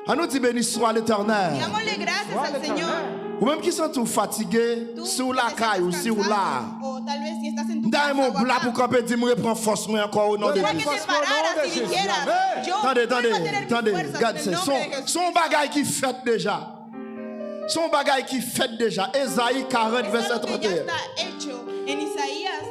On nous dit béni soit l'Éternel. Digámosle gracias al Señor. Ou même qui sont tout fatigués, sur la caille ou sur là. O tal vez si estás en tu Dans casa mon o blanc acá. pour camper, dis-moi, reprends force, moi encore au nom de Para que Jésus. te pararas si dijeras, yo Attendez, vuelvo a tener mis attendez, fuerzas regarde, en c'est el nombre de Jesús. son bagaille qui fait déjà. Son bagaille qui fait déjà. Ésaïe 40, Es verset algo que ya 31. está hecho en Isaías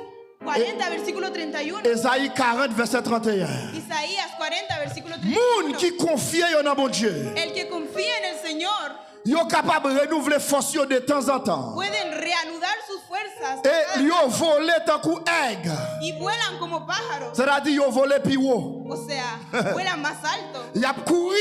40, versículo 31. Ésaïe 40, verset 31. Isaías 40, versículo Moun 31. qui confie en bon Dieu, El que confía en el Señor yo capable de renouveler force yo de temps en temps. pueden reanudar sus fuerzas Et yo volé tant que aigle. y vuelan como pájaros. C'est-à-dire yo volé plus haut. O sea, vuelan más alto, Y a couru,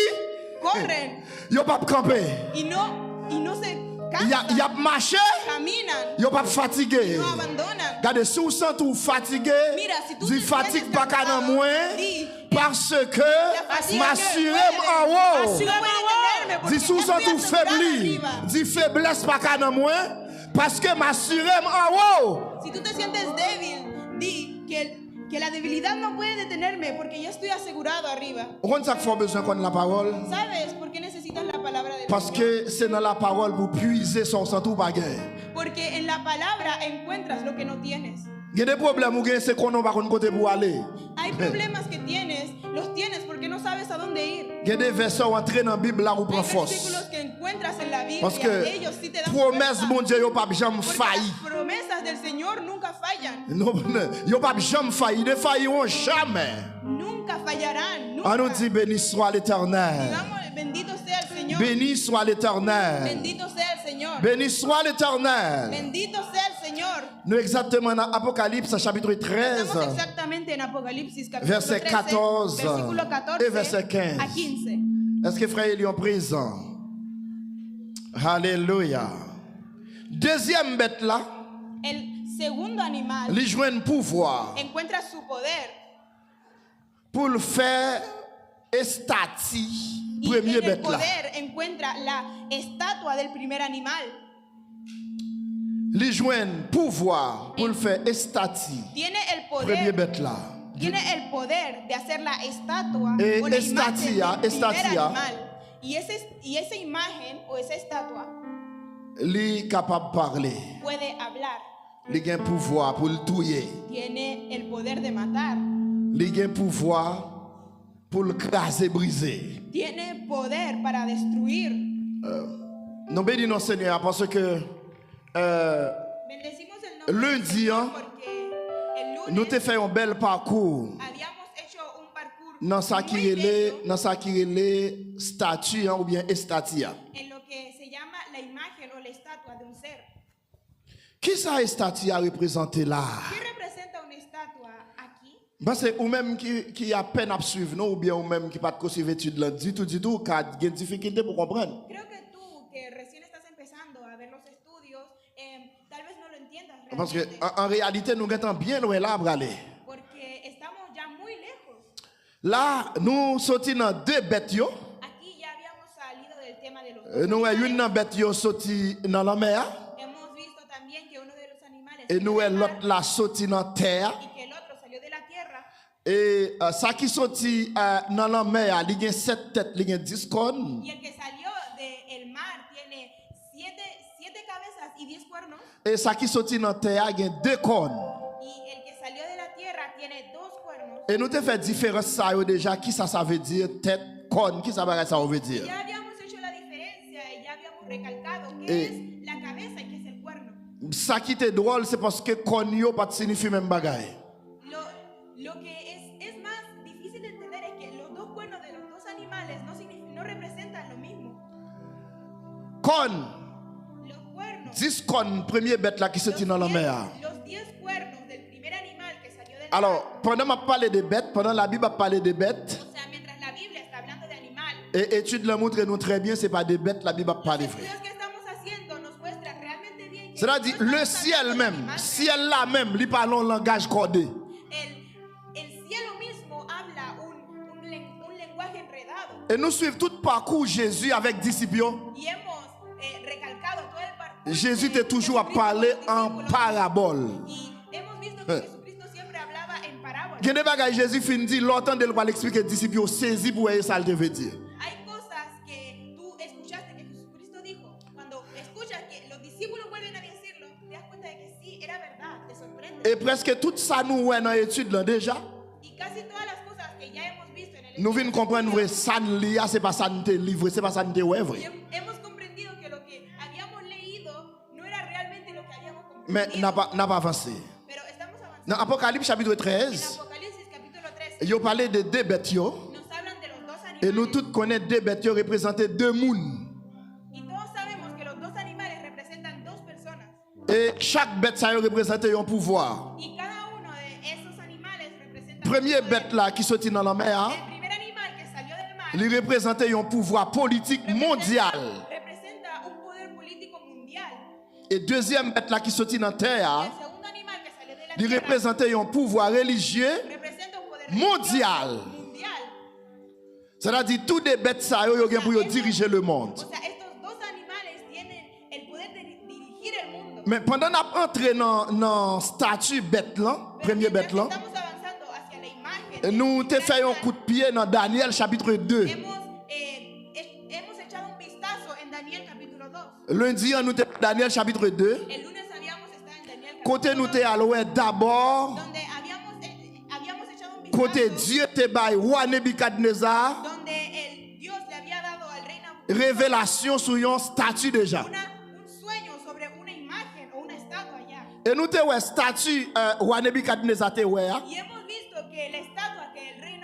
corren yo pas camper. y no se Y cansan, a marché, caminan, yo pas fatigué. no abandonan. Regardez, si vous sentez ou fatigué, Mira, si tú dis te fatigue sientes pas qu'à cansado, moins, di, parce que fatigue m'assurez puede- en haut. no puede detenerme porque Dis sous estoy sentez ou asegurado faibli, arriba. dis faiblesse pas qu'à moins, parce que m'assurez en haut. Si tú te sientes débil, di que la debilidad no puede detenerme porque ya estoy asegurado arriba. Vous comprenez ça qu'il faut besoin qu'on ait la parole? ¿Sabes por qué necesitas la palabra de Parce Dios? que c'est dans la parole pour puiser son sang tout baguette. Porque en la palabra encuentras lo que no tienes. Il y a des problèmes où c'est qu'on n'a pas de côté pour aller. Hay problemas que tienes, los tienes porque no sabes a dónde ir. Il y a des versets où entrer dans la Bible là où Hay prend force. versículos que encuentras en la Biblia, Parce que ellos sí te dan promesse fuerza. mon Dieu, yo pas jamais Porque failli. las promesas del Señor nunca fallan, Non, yo pas jamais failli, ne failliront jamais. nunca fallarán, On nous nunca. dit béni soit l'Éternel. Digamos, bendito sea el Señor, Béni soit l'Éternel. bendito sea el Señor, Béni soit l'Éternel. bendito sea el Señor. Nous exactement dans Apocalypse chapitre 13. Estamos exactamente en Apocalipsis capítulo Verset 13, 14 versículo 14 et verset 15. a 15. Est-ce que frère Elion présent? Alléluia. Deuxième bête là, El segundo animal il joue un pouvoir encuentra su poder pour le faire estati. y Premier en el bête là. poder encuentra la estatua del primer animal. Il joue un pouvoir pour le faire estati. Tiene el Premier poder, bête là. tiene el poder de hacer la estatua Eh, o la estatia, imagen del primer estatia. animal. Y esa imagen o esa estatua Il est capable de parler. puede hablar. Il a un pouvoir pour le tuer. Tiene el poder de matar. Il a un pouvoir pour le craser, briser. Tiene poder para destruir. Nous bénissons Seigneur parce que Bendecimos el nombre lundi, del Señor hein, porque el lunes nous te fait un bel parcours habíamos hecho un parkour dans ça qui muy est bello dans ça qui est les statues hein, ou bien estatia. en lo que se llama la imagen o la estatua de un ser. Qui ça estatia représenté là? ¿Qué representa una estatua aquí? Parce que ou même qui a peine à suivre non ou bien ou même qui pas de suivre étude là du tout qui a des difficultés pour comprendre. Creo que tú, que recién estás empezando a ver los estudios, tal vez no lo entiendas Parce que realmente, en réalité nous sommes bien loin là pour aller. porque estamos ya muy lejos. Là nous sortis dans deux bêtes yo. Aquí ya habíamos salido del tema de los dos Nous animales. une dans bête yo sorti dans la mer Hemos visto también que uno de los animales et salió nous del mar l'autre là sorti dans terre. y que el otro salió de la tierra. Et ça qui sorti dans la mer, il y a 7 têtes, il y a 10 cornes. Y el que salió del mar tiene siete cabezas y 10 cuernos. Et ça qui sorti dans terre, il y a 2 cornes. Y el que salió de la tierra tiene 2 cuernos. Et nous te fait différence ça yo déjà, qui ça veut dire, tête, corne, qui ça veut dire. Ya habíamos hecho la diferencia y ya habíamos recalcado qué Eh. es la cabeza y qué es el cuerno. Ça qui était drôle, c'est parce que corne yo pas signifie même bagaille. Lo que es más difícil de entender es que los dos cuernos de los dos animales no representan lo mismo. Corne, Los cuernos, 10 cornes, premier bête là qui sorti dans la mer. los 10 cuernos del primer animal que salió del Alors, mar. pendant que je parle des bêtes, pendant la Bible a parlé des bêtes, O sea, mientras la Biblia está hablando de animal, et étude le montre nous très bien, c'est pas des bêtes, la Bible a parlé los vrai. estudios que estamos haciendo nos muestran realmente bien que C'est-à-dire, no le estamos ciel hablando de même, animal. ciel là même, il parle en langage codé. El cielo mismo habla un lenguaje enredado Et nous suivons tout le parcours Jésus avec disciples. y hemos recalcado todo el parkour. Jésus de était toujours à Jesucristo parler con los en discípulos. parabole. Y hemos visto que Jesucristo siempre hablaba en parábolas. Il y a des bagages Jésus finit dit, l'entendre de l'expliquer aux disciples, saisi pour eux, ça le veut dire. Hay cosas que Et presque tout ça nous ouais dans l'étude là déjà. Y casi todas las cosas que ya hemos visto en el Nous estudio, venons comprendre vrai ça lia c'est pas ça nous te livré, c'est pas ça nous te ouais vrai. hemos comprendido que lo que habíamos leído no era realmente lo que habíamos Mais comprendido. n'a pas avancé. Pero estamos avanzando. Dans Apocalypse chapitre En 13, Apocalipsis capítulo 13 yo parlait de deux bêtes yo, nos hablan de los dos animales. et nous tous connaissons deux bêtes yo représentaient deux mouns. Y todos sabemos que los dos animales representan dos personas. Et chaque bête ça yo représentait un pouvoir. Y cada uno de esos animales representa un Premier poder. bête là qui sortit dans la mer, El primer animal que salió del mar il représentait un pouvoir politique mondial. representa un poder político mundial. Et deuxième bête là qui sortit dans la El terre, segundo animal que salió de la il tierra représentait un pouvoir religieux. representa un poder Mondial. religioso mundial. C'est-à-dire tous les bêtes ça yo gen pour yo diriger le monde. O sea, estos dos animales tienen el poder de dirigir el mundo. Mais pendant qu'on entré dans statut bête là, Pero premier mientras bête là, estamos avanzando hacia la imagen, nous te fait un coup de pied dans Daniel chapitre 2. hemos echado un vistazo en Daniel capítulo 2. Lundi, nous te Daniel chapitre 2. El lunes habíamos estado en Daniel Côté capítulo nous 2, te alloué d'abord, donde habíamos echado un côté vistazo, Dieu te bail roi Nebuchadnezzar, donde el Dios le había dado al rey Nabucodonosor révélation sur un statut déjà. un sueño sobre una imagen o una estatua allá. Et nous te ouais statut roi Nebuchadnezzar te ouais. Y hemos visto que la estatua que el rey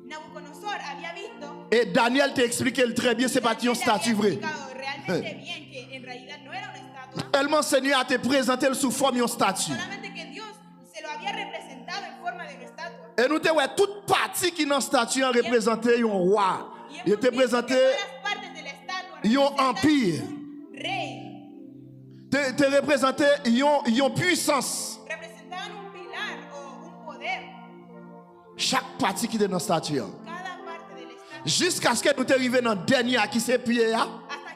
Nabucodonosor había visto, Et Daniel te expliqué très bien, c'est pas un Daniel le statut había vrai. explicado realmente bien que en realidad no era una estatua, Tellement Seigneur a te présenté sous forme un statut. solamente que Dios se lo había representado en forma de una estatua. Et nous te ouais toute partie qui dans statut a représenté un roi. Y Il hemos te visto présenté que todas las partes de la estatua y un representan empire. un rey, te représenté une puissance. representaban un pilar o un poder, Chaque partie qui est dans statut. cada parte de la estatua. Jusqu'à ce que nous arrivions dans le dernier qui c'est pied. Hasta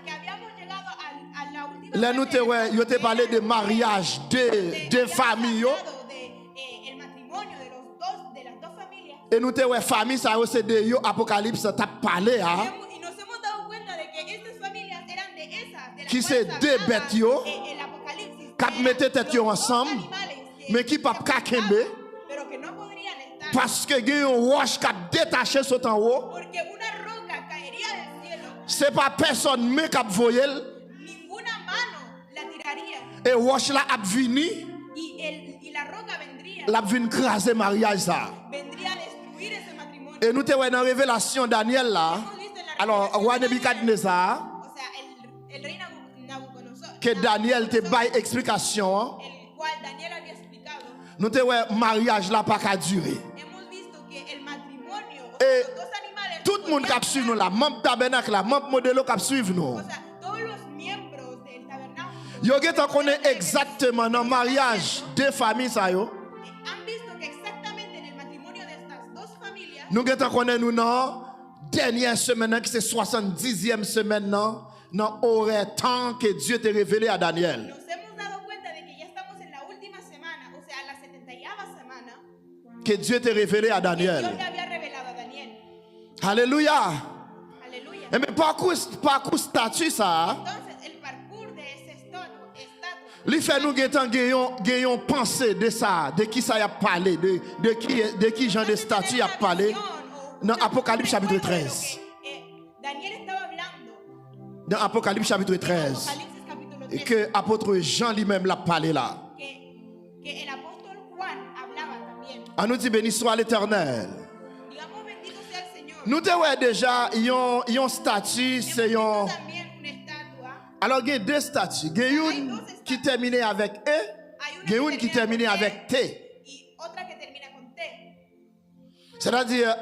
que habíamos llegado a la última Là nous parte te de ouais, yo te parlé de mariage de habíamos familles. hablado de, el matrimonio de las dos familias. Et nous te ouais famille ça c'est de yo Apocalypse t'a parlé hein. Y nos hemos dado cuenta de que estas familias eran de esas, de las Qui cuales c'est deux hablaba, bêtes yo, el Apocalipsis, qui que mettaient eran tête yo los dos ensemble, animales que mais qui se pas juntaban, kakembe, pero que no podrían estar, parce que il y a un roche qui a détaché sur en haut. porque una roca caería del cielo, C'est pas personne mais qui a voyé ninguna mano la tiraría et roche là a venu, y la roca vendría, la venu craser mariage ça. vendría a destruir ese matrimonio. Et nous te ouais dans révélation Daniel là. Hemos visto en la Alors revelación roi de Daniel, Nebuchadnezzar o sea, el rey Nabucodonosor, que Daniel te baille explication. el cual Daniel había explicado, Nous te ouais mariage là pas qu'à durer. hemos visto que el matrimonio, o Et sea, los dos animales, tout le monde qui podían suit nous là, membre tabernacle là, membre modèle qui suivent nous. o sea, todos los miembros del tabernáculo Yo get connaît exactement dans mariage deux familles ça yo. han visto que exactamente en el matrimonio de estas dos familias, Nous get connaît nous dans dernière semaine qui c'est 70e semaine dans horaire temps que Dieu t'a révélé à Daniel. nos hemos dado cuenta de que ya estamos en la última semana, o sea, la 70ª semana, Que Dieu t'a révélé à que Dios Daniel. le había revelado a Daniel. Alléluia. Aleluya. Et mais parcours statut ça. Entonces, el parkour de ese estatua, Li fait nous gagnons pensée de ça, de qui ça y a parlé, de qui genre de statut a parlé dans Apocalypse chapitre 13. Daniel estaba hablando. Dans Apocalypse chapitre 13. Apocalipsis capítulo Et 13. que apôtre Jean lui-même l'a parlé là. Que el apóstol Juan hablaba también. On nous dit béni soit l'Éternel. Digamos, bendito sea el Señor. Nous te ouais déjà yon statut c'est Hemos yon. visto también una estatua. Alors il y a deux statuts, il y a une qui terminait avec E, Hay il y a una une qui que termina terminait con avec T. y otra que termina con T. C'est-à-dire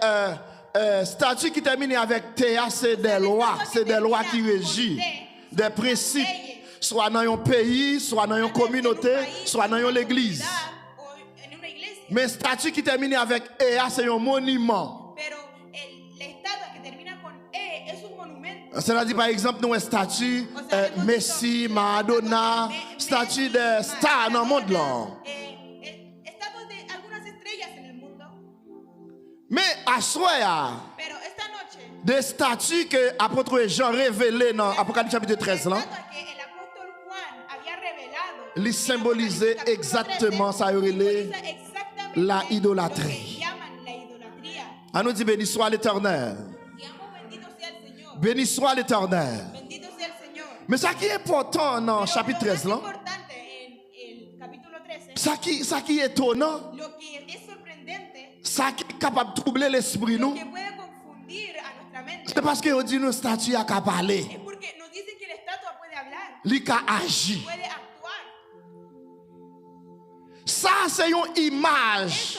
statut qui termine avec T, c'est des lois, c'est des lois qui régissent, des principes, soit dans un pays, soit dans une communauté, soit dans une église. O en una iglesia. Mais statut qui termine avec E, c'est un monument. Pero la estatua que termina con E es un monumento. C'est-à-dire par exemple, nous un statut Messi, Madonna, statut de star dans le monde là. Estatuas de algunas estrellas en el mundo. Mais à soi, Pero esta noche, des statuts que l'apôtre Jean révélé dans Apocalypse chapitre 13 là, la estatua que el apóstol Juan había revelado il symbolisait exactement ça, simboliza exactamente la lo idolâtrie. que llaman la idolatría. On nous dit béni soit l'Éternel. Digamos, bendito sea el Señor. Béni soit l'Éternel. Bendito sea el Señor. Mais ça qui est important dans le Pero chapitre lo 13 más là, importante en el capítulo 13, ça qui est étonnant, lo que es sorprendente, ça qui est capable de troubler l'esprit lo nous, que puede confundir a nuestra mente, c'est parce que on dit nos statues à qu'à parler, es porque nos dicen que la estatua puede hablar, li ka agir. puede actuar. Ça c'est une image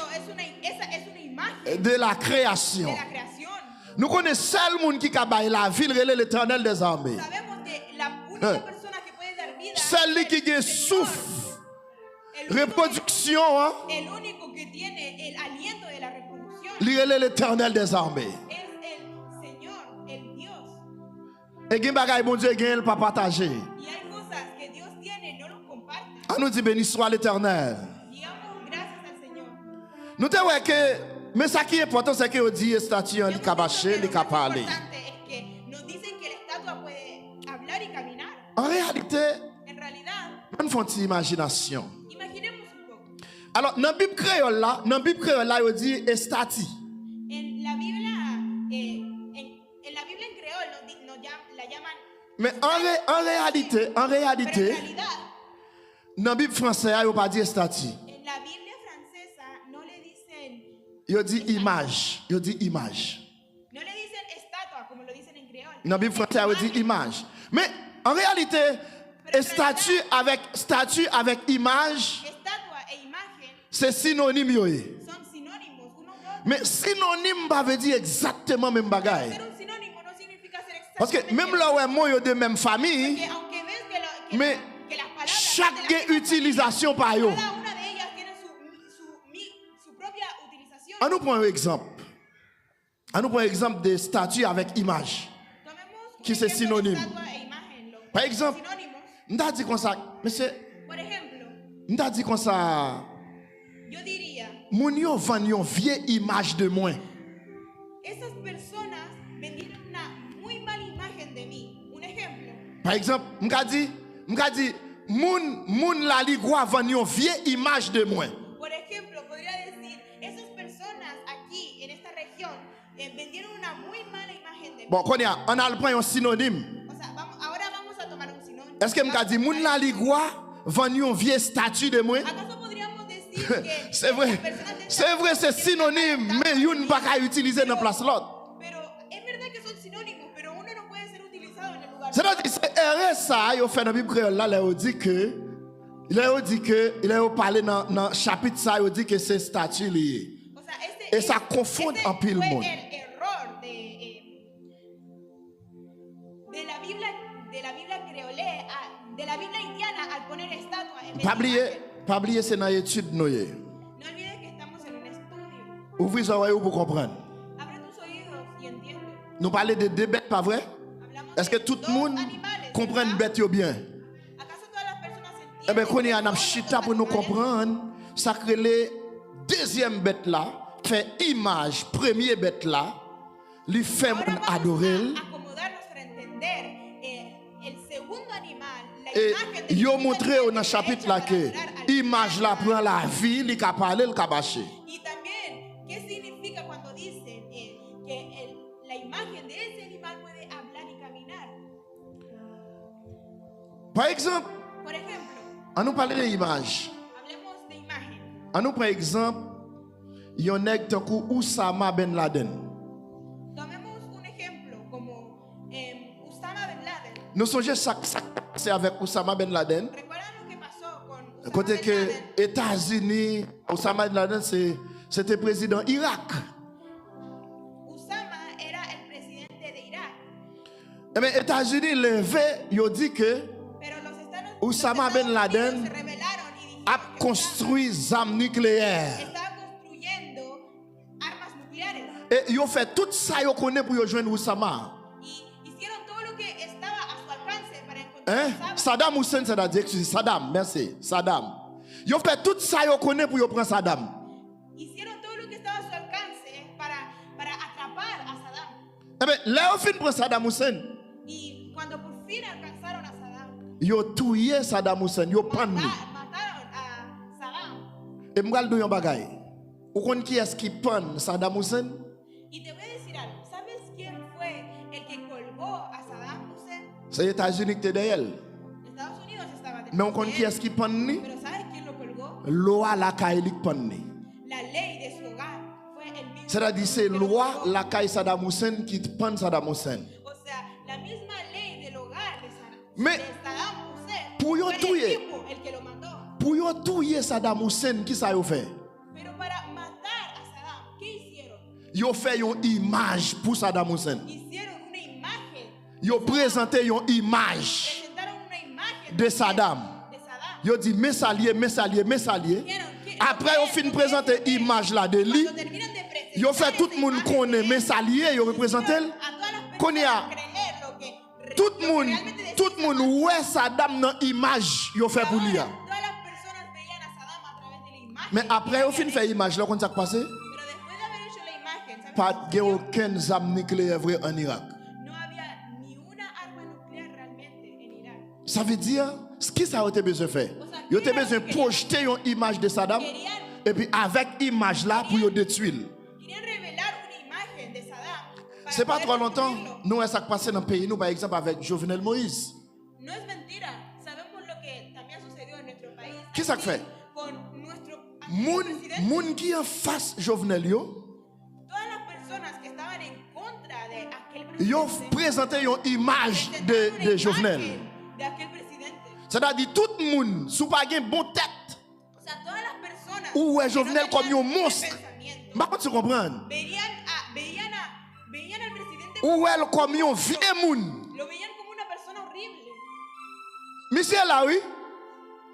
Esa es una imagen de la de création. la creación. Nous connaissons seul monde qui a baillé la ville, relé l'Éternel des armées. Sabemos que la única persona que puede dar vida Celle qui es a el souffle, Señor. El único reproduction, hein, El único que tiene el aliento de la reproducción li relé l'Éternel des armées. es el Señor, el Dios. Et gen bagay bon Dieu gen, il pas partager. Y hay cosas que Dios tiene y no los comparte. On nous dit béni soit l'Éternel. Digamos gracias al Señor. Nous te ouais que mais ça qui est important c'est que on dit statue Yo li ka hemos marcher, visto li que ka lo más parler. importante es que nos dicen que la estatua puede hablar y caminar. En réalité, En realidad, on fait une imagination. imaginemos un poco. Alors dans la Bible créole là, on dit statue. En la Biblia, en la Biblia en creol la llaman, Mais en réalité, pero en realidad, dans la Bible française, on pas dire statue. en la Biblia francesa no le dicen Il dit image, il dit image. No le dicen estatua como lo dicen en creol. Dans la Bible française, on dit image. Mais en réalité, statue avec image, Estatua e imagen c'est synonyme yoye. son sinónimos, uno dos. Mais synonyme pas veut dire exactement même bagaille. Ser un sinónimo no significa ser Parce que exactamente même là où moi yo de même famille, que aunque ves que, mais que las palabras chaque son de la gen utilisation par yo. cada una de ellas tiene su propia utilización. On nous prend un exemple. On nous prend un exemple de statue avec image. Tomemos Qui un c'est ejemplo de sinónimo. estatua e imagen. Par exemple, Sinónimos. m'ta dit comme ça, monsieur, Por ejemplo, m'ta dit comme ça, yo diría, moun yo vend yon vieille image de moi. esas personas vendieron una muy mala imagen de mí. Un ejemplo. Par exemple, m'ka dit, moun la li gwa vend yon vieille image de moi. Por ejemplo, podría decir, esas personas aquí en esta región vendieron una muy mala imagen de mí. Bon, on a le point un synonyme. O sea, ahora vamos a tomar un sinónimo. Est-ce que m'ka dit, moun la li gwa vend yon vieille statue de moi? ¿Acaso podríamos decir que C'est vrai, las personas de esta c'est vrai, c'est región tienen synonyme, una mais yon pas qu'à utiliser dans pero- place l'autre. Pero es verdad que son sinónimos, pero uno no puede ser utilizado en el lugar. C'est-à-dire, c'est erreur ça, il fait dans la Bible créole là, il dit que, il a parlé dans le chapitre ça, il dit que c'est statue liée. O sea, Et ça confond en pile fue monde. el error de la Biblia creolé, de la Biblia haitiana al poner estatua en vez de imagen. Pas oublier, c'est dans l'étude nous. No olvides que estamos en un estudio. Ouvrez les oreilles pour comprendre. Abre tus oídos y entiende. Nous parlons de deux bêtes, pas vrai? Hablamos Est-ce que de tout le dos monde animales, comprend ¿verdad? bête yo bien? ¿Acaso todas las personas Eh bien, entienden? qu'on y a que un todos chita los pour nous animales comprendre, ça crée les deuxième bête là, fait image, premier bête là, lui fait Ahora mon vamos adorer. a acomodarnos para entender el segundo animal, la Et imagen de yo Dios montré que dans le está chapitre hecha là para que adorar al image là animal. prend la vie, il ka parler, il ka bâcher. Y también, ¿qué significa cuando dicen que la imagen de ese animal puede hablar y caminar? Par exemple, Por ejemplo, on nous parle de image. hablemos de imagen. On nous prend exemple, yon nèg tan kou Oussama Ben Laden. Tomemos un ejemplo como Osama Ben Laden. Nous songez ça c'est avec Oussama Ben Laden. ¿Recuerdan lo que pasó con Osama Côté Ben que Laden? États-Unis, Oussama Ben Laden c'était président Irak. Osama era el presidente de Irak, Eh bien, États-Unis levé, yo dit que pero Osama los Ben Estados Laden Unidos se rebelaron y dijeron a que construit armes nucléaires. estaba construyendo armas nucleares Et yo fait tout ça yo connaît pour yo joindre Oussama. y hicieron todo lo que estaba a su alcance para encontrar Hein? a Osama. Saddam Hussein c'est-à-dire excusez Saddam, merci. Saddam. Yo fait tout ça yo connaît pour yo prendre Saddam. Hicieron todo lo que estaba a su alcance para atrapar a Saddam. Eh bien, là, on fin pour Saddam Hussein. Y cuando por fin alcanzaron a Saddam, yo tuye Saddam Hussein, yo pan li. Mataron a Saddam. Et m'gal do yon bagay. Ou kon qui est-ce qui pan Saddam Hussein? Y te voy a decir algo. ¿Sabes quién fue el que colgó a Saddam Hussein? C'est les États-Unis qui te derrière. Estados Unidos estaba detrás Mais on de kon él. qui est-ce qui pan ni? Pero ¿sabes quién lo colgó? Loi la kailik pan ni. La ley de su hogar fue el mismo. C'est-à-dire c'est que lo loi colgó. la kai Saddam Hussein qui pan Saddam Hussein. O sea, la misma ley del hogar de Mais, Saddam Hussein pour yo fue el tuye. mismo el que lo mató. Pour yo tuye Saddam Hussein, qui ça yo fait? Pero para matar a Saddam, ¿qué hicieron? Yo fait une image pour Saddam Hussein. Hicieron una imagen. Yo présenté une image Presentaron una imagen de Saddam. de Saddam. Yo dit mes alliés, mes alliés, mes alliés. Après yo fin présenter image là de lui. Cuando terminan de presentar Yo fait tout esa le monde imagen connaît de mes alliés, yo représente a elle. todas las Qu'on y a personas creer lo que tout lo le que monde, realmente decía tout le monde Saddam. ouais Saddam dans image yo fait pour lui. Ahora, todas las personas veían a Saddam a través de la imagen. Mais après yo que fin había fait hecho. image là qu'on ça passé? Pero después de haber hecho la imagen, ¿sabes Pas qué de sucedió? aucun zam nucléaire vrai en Irak. No había ni una arma nuclear realmente en Irak. Ça veut dire ce qui ça a été besoin faire. Yo te besoin projeter une image de Saddam et puis avec image là pour yo détruire. Querían revelar una imagen de Saddam. Para C'est pas poder trop longtemps, destruirlo. nous ça qui passé dans le pays nous par exemple avec Jovenel Moïse. No es mentira. Sabemos lo que también sucedió en nuestro país. ¿Qué se Aquí, fait? Con nuestro Moun presidente. moun qui en face Jovenel yo, Todas las personas que estaban en contra de aquel yo presidente. présenté une image presentaron de una Jovenel. imagen de aquel presidente. C'est-à-dire tout le monde sous pas gen bon tête O sea, todas las personas ou ouais que no Jovenel tenían comme un buen monstre. pensamiento, Pas quand tu comprends. veían al presidente Ou elle comme un vieux moun. lo veían como una persona horrible. Monsieur là oui.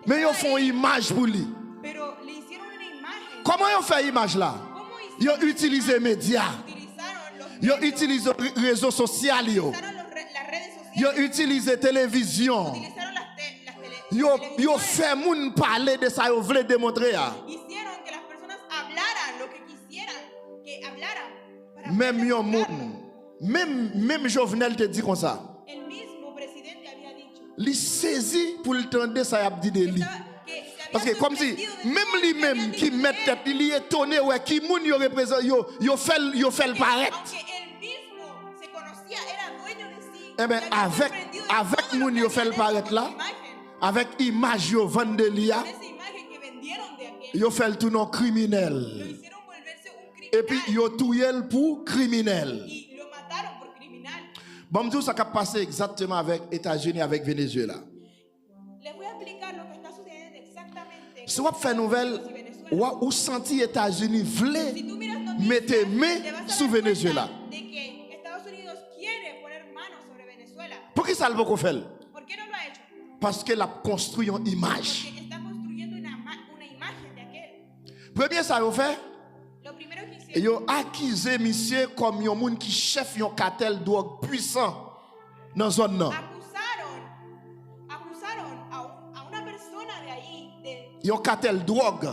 Mais ils font image pour lui. Pero le hicieron una imagen. Comment ils fait image là? ¿Cómo Ils hicieron? utilisé médias. Utilizaron los Ils medios, utilisé réseaux sociaux. utilizaron las redes Ils sociales, utilisé télévision. utilizaron las Yo televisiones. fait moun parler de ça, yo voulait démontrer. Hicieron que las personas hablaran lo que quisieran que hablaran. Para Même poder yon demostrarlo. moun, même Jovenel te dit comme ça. El mismo presidente había dicho Li saisi pour le tendre ça y a dit de lui. que se había Parce que comme si sorprendido de même todo lo que lui-même habían qui dicho met de él. tête, il est étonné ouais qui moun yo représente yo fait le paraître. Aunque él mismo se conocía, era dueño de sí. Eh ben se había avec sorprendido de avec todo lo moun que yo habían fait le hecho paraître con là, su imagen. avec image yo vendre de lui, Con esa imagen que vendieron de aquel, yo fait le tout non lo criminel. hicieron volverse un Et puis criminal yo touye le pour criminel. y lo mataron por criminal. Bon, tout ça qui a passé exactement avec États-Unis avec Venezuela. Les voy a explicar lo que está sucediendo exactamente. Si vous faites nouvelle, ou senti États-Unis Si voulait tú miras noticias, mettre main te vas a sur dar cuenta Venezuela. de que Estados Unidos quiere poner manos sobre Venezuela. Pour qui ça le peut faire? ¿Por qué no lo ha hecho? Parce qu'elle a construit une image. Porque está construyendo una imagen de aquel. Premier ça vous fait, Lo primero que et hicieron, yo accusé monsieur comme un monde qui chef un cartel drogue puissant dans zone non. acusaron a una persona de ahí Un cartel drogue.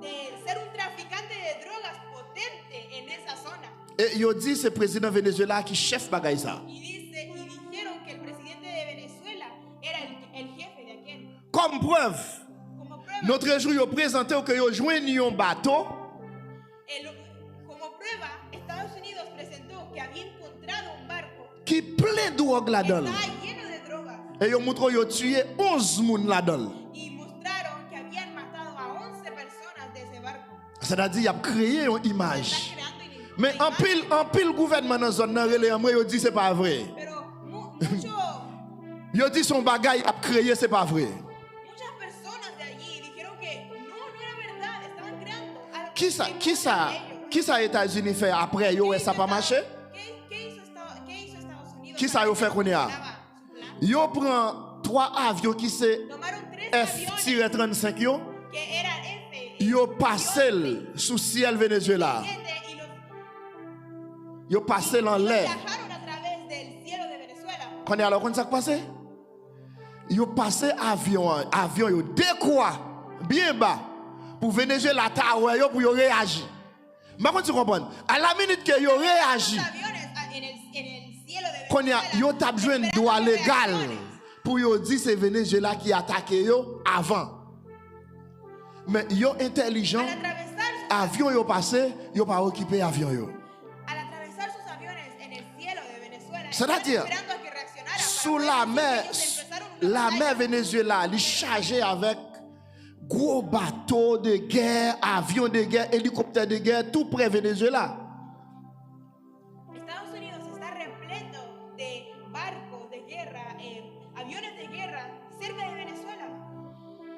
de ser un traficante de drogas potente en esa zona. Et yo dit c'est président Venezuela qui chef bagay ça. Y dijeron que el presidente de Venezuela era el jefe de aquel. Comme preuve, Como prueba, notre jour yo présenté que yo joigné un bateau como prueba, Estados Unidos presentó que había encontrado un barco qui plein de drogue que là-dedans. estaba lleno de drogas Et yo montre yo tué 11 moun là-dedans. y mostraron que habían matado a 11 personas de ese barco. C'est-à-dire il a créé une Están image. creando una Mais imagen. en pile gouvernement dans zone nan relé en moi yo dit c'est pas vrai. Pero mucho Yo dit son bagay a créé c'est pas vrai. muchas personas de allí dijeron que no era verdad, estaban creando algo Qui ça que no qui era ça de ellos. qui ça États-Unis fait après yo ¿Qué et ça hizo pas Estados- marché? ¿Qué hizo Estados Unidos? Qui ça yo fait qu'on y a? Estaba su plan. Yo prend 3 avions qui c'est Tomaron 3 aviones F-35 yo, que eran F yo passé sous ciel Venezuela. y los Yo passé en l'air. viajaron a través del cielo de Venezuela. Quand alors quand ça passé? Yo passé avion yo décroît bien bas pour Venezuela tower yo pour yo réagir. Mais quand tu comprends, à la minute que yo réagit, Los aviones en el cielo de quand Venezuela. yo t'a besoin de droit esperando légal reacciones. pour yo dire c'est Venezuela qui attaque yo avant. Mais yo intelligent, Al atravesar sus avion yo passé, yo pas occupé avion yo. Al atravesar sus aviones en el cielo de Venezuela, C'est-à-dire, estaban esperando a que reaccionara para sous poder la decir mer, que ellos empezaron una la batalla. mer Venezuela, il est chargé avec gros bateaux de guerre, avions de guerre, hélicoptères de guerre, tout près Venezuela. Estados Unidos está repleto de barcos de guerra, aviones de guerra cerca de Venezuela,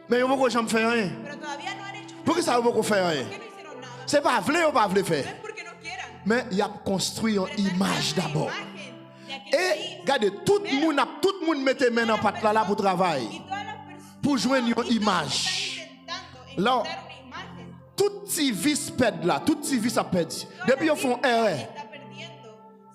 Mais yo pas jamais faire rien. pero todavía no han hecho Pourquoi ça pas faire rien? ¿Por qué no hicieron nada? C'est pas vrai ou pas vrai No faire. es porque no quieran, Mais il a construit une pero están image creando d'abord. una imagen de aquel Et país. regardez, tout le monde mette main dans patte là pour Y travailler. todas las personas- Pour jouer une y todos image. están intentando Là, encontrar una imagen. tout petit vice perd là, tout petit vice a perdu. Toda Depuis la ils font vida erreur. está perdiendo.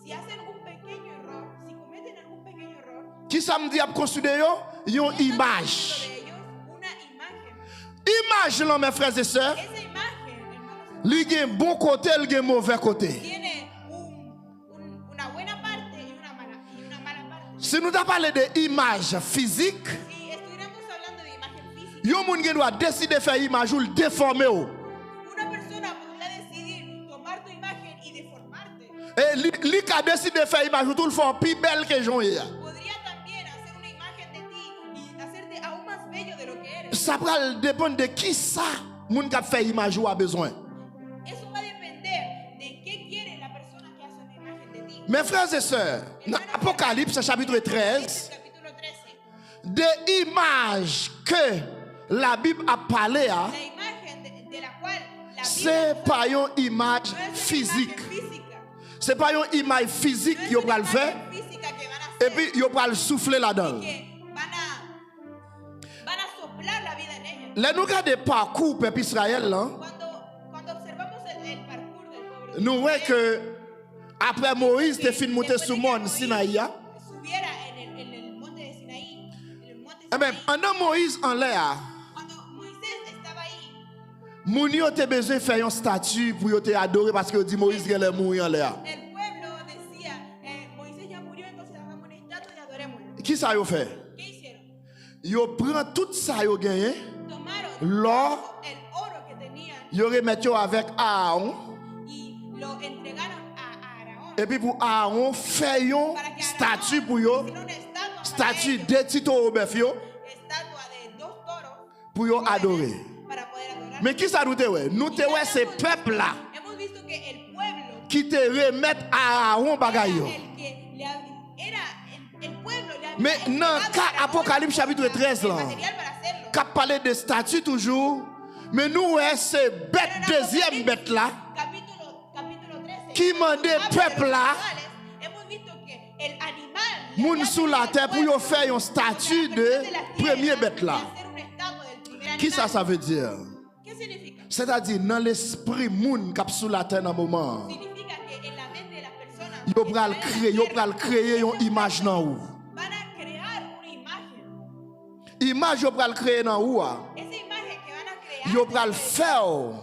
Si hacen un pequeño error, si cometen algún pequeño error, Qui ça me dit à construire yo? Une están image. haciendo de ellos una imagen. Image là mes frères et sœurs, Esa imagen, hermanos, il y a un bon côté, il y a un mauvais côté. tiene una buena parte y una mala parte. Si nous avons parlé de image physique, Si estuviéramos hablando de imagen física, yo moun qui doit décider de faire image ou le déformer. una persona podría decidir tomar tu imagen y deformarte. Et lui qui a décidé de faire image ou tout le font plus belle que Jean hier. Podría también hacer una imagen de ti y hacerte aún más bello de lo que eres. Ça va dépendre de qui ça, moun qui a fait image ou a besoin. Eso va a depender de qué quiere la persona que hace una imagen de ti. Mes frères et sœurs, dans Apocalypse chapitre 13, Capítulo 13. des images que la Bible a parlé, La imagen de la cual la c'est Biblia pas une image no es una physique. imagen física. C'est pas une image physique No es qui una va le faire imagen física que van a et hacer, puis il va le souffler là-dedans. que van a soplar la vida en ella. Là nous regardons le parcours peuple Israël là, Cuando observamos el parcours del pueblo, nous voyons que après Moïse te fin monter después sur de le que mont Moisés Sinaï, subiera en el monte de Sinaí, en el monte eh bien, Sinaí, pendant Moïse en l'air, cuando Moisés estaba ahí, moun yo te besoin de faire une statue pour yo te adorer parce que dit Moïse il est mort en l'air. el pueblo decía, Moisés ya murió, entonces hagamos una estatua y adorémoslo. Qui ça yo fait? ¿Qué hicieron? Yo prend tout ça yo gagné, Tomaron l'or, el oro que tenían yo remet yo avec Aaron y lo entregaron a Aarón et puis pour Aaron faire une para que statue pour yo, hiciera una estatua para statue ellos, de Tito au bœuf yo estatua de 2 toros pour yo jóvenes adorer. para poder adorar. Mais qui ça nous te ouais? Nous te ouais ces peuples là Hemos visto que el pueblo qui te remettent à Aaron bagay yo. era el que era el pueblo le había Mais dans entregado le cas a Aarón Apocalypse chapitre 13 el là, material para hacerlo. qu'a parlé de statue toujours, mais nous ouais ces bêtes Pero en deuxième Apocalipsis, bête là capítulo 13, qui mandait habla de peuple los là, animales. Hemos visto que el animal le moun había sous la pedido terre al pour yo pueblo, faire une statue de premier bête là. de hacer una estatua del primer Qui ça animal. ça veut dire? ¿Qué significa? C'est-à-dire dans l'esprit moun qui sous la terre dans moment. Significa que en la mente de las personas Yo pral créer une image dans ou. van a crear una imagen. Image yo pral créer dans ou. Esa imagen que van a crear Yo pral faire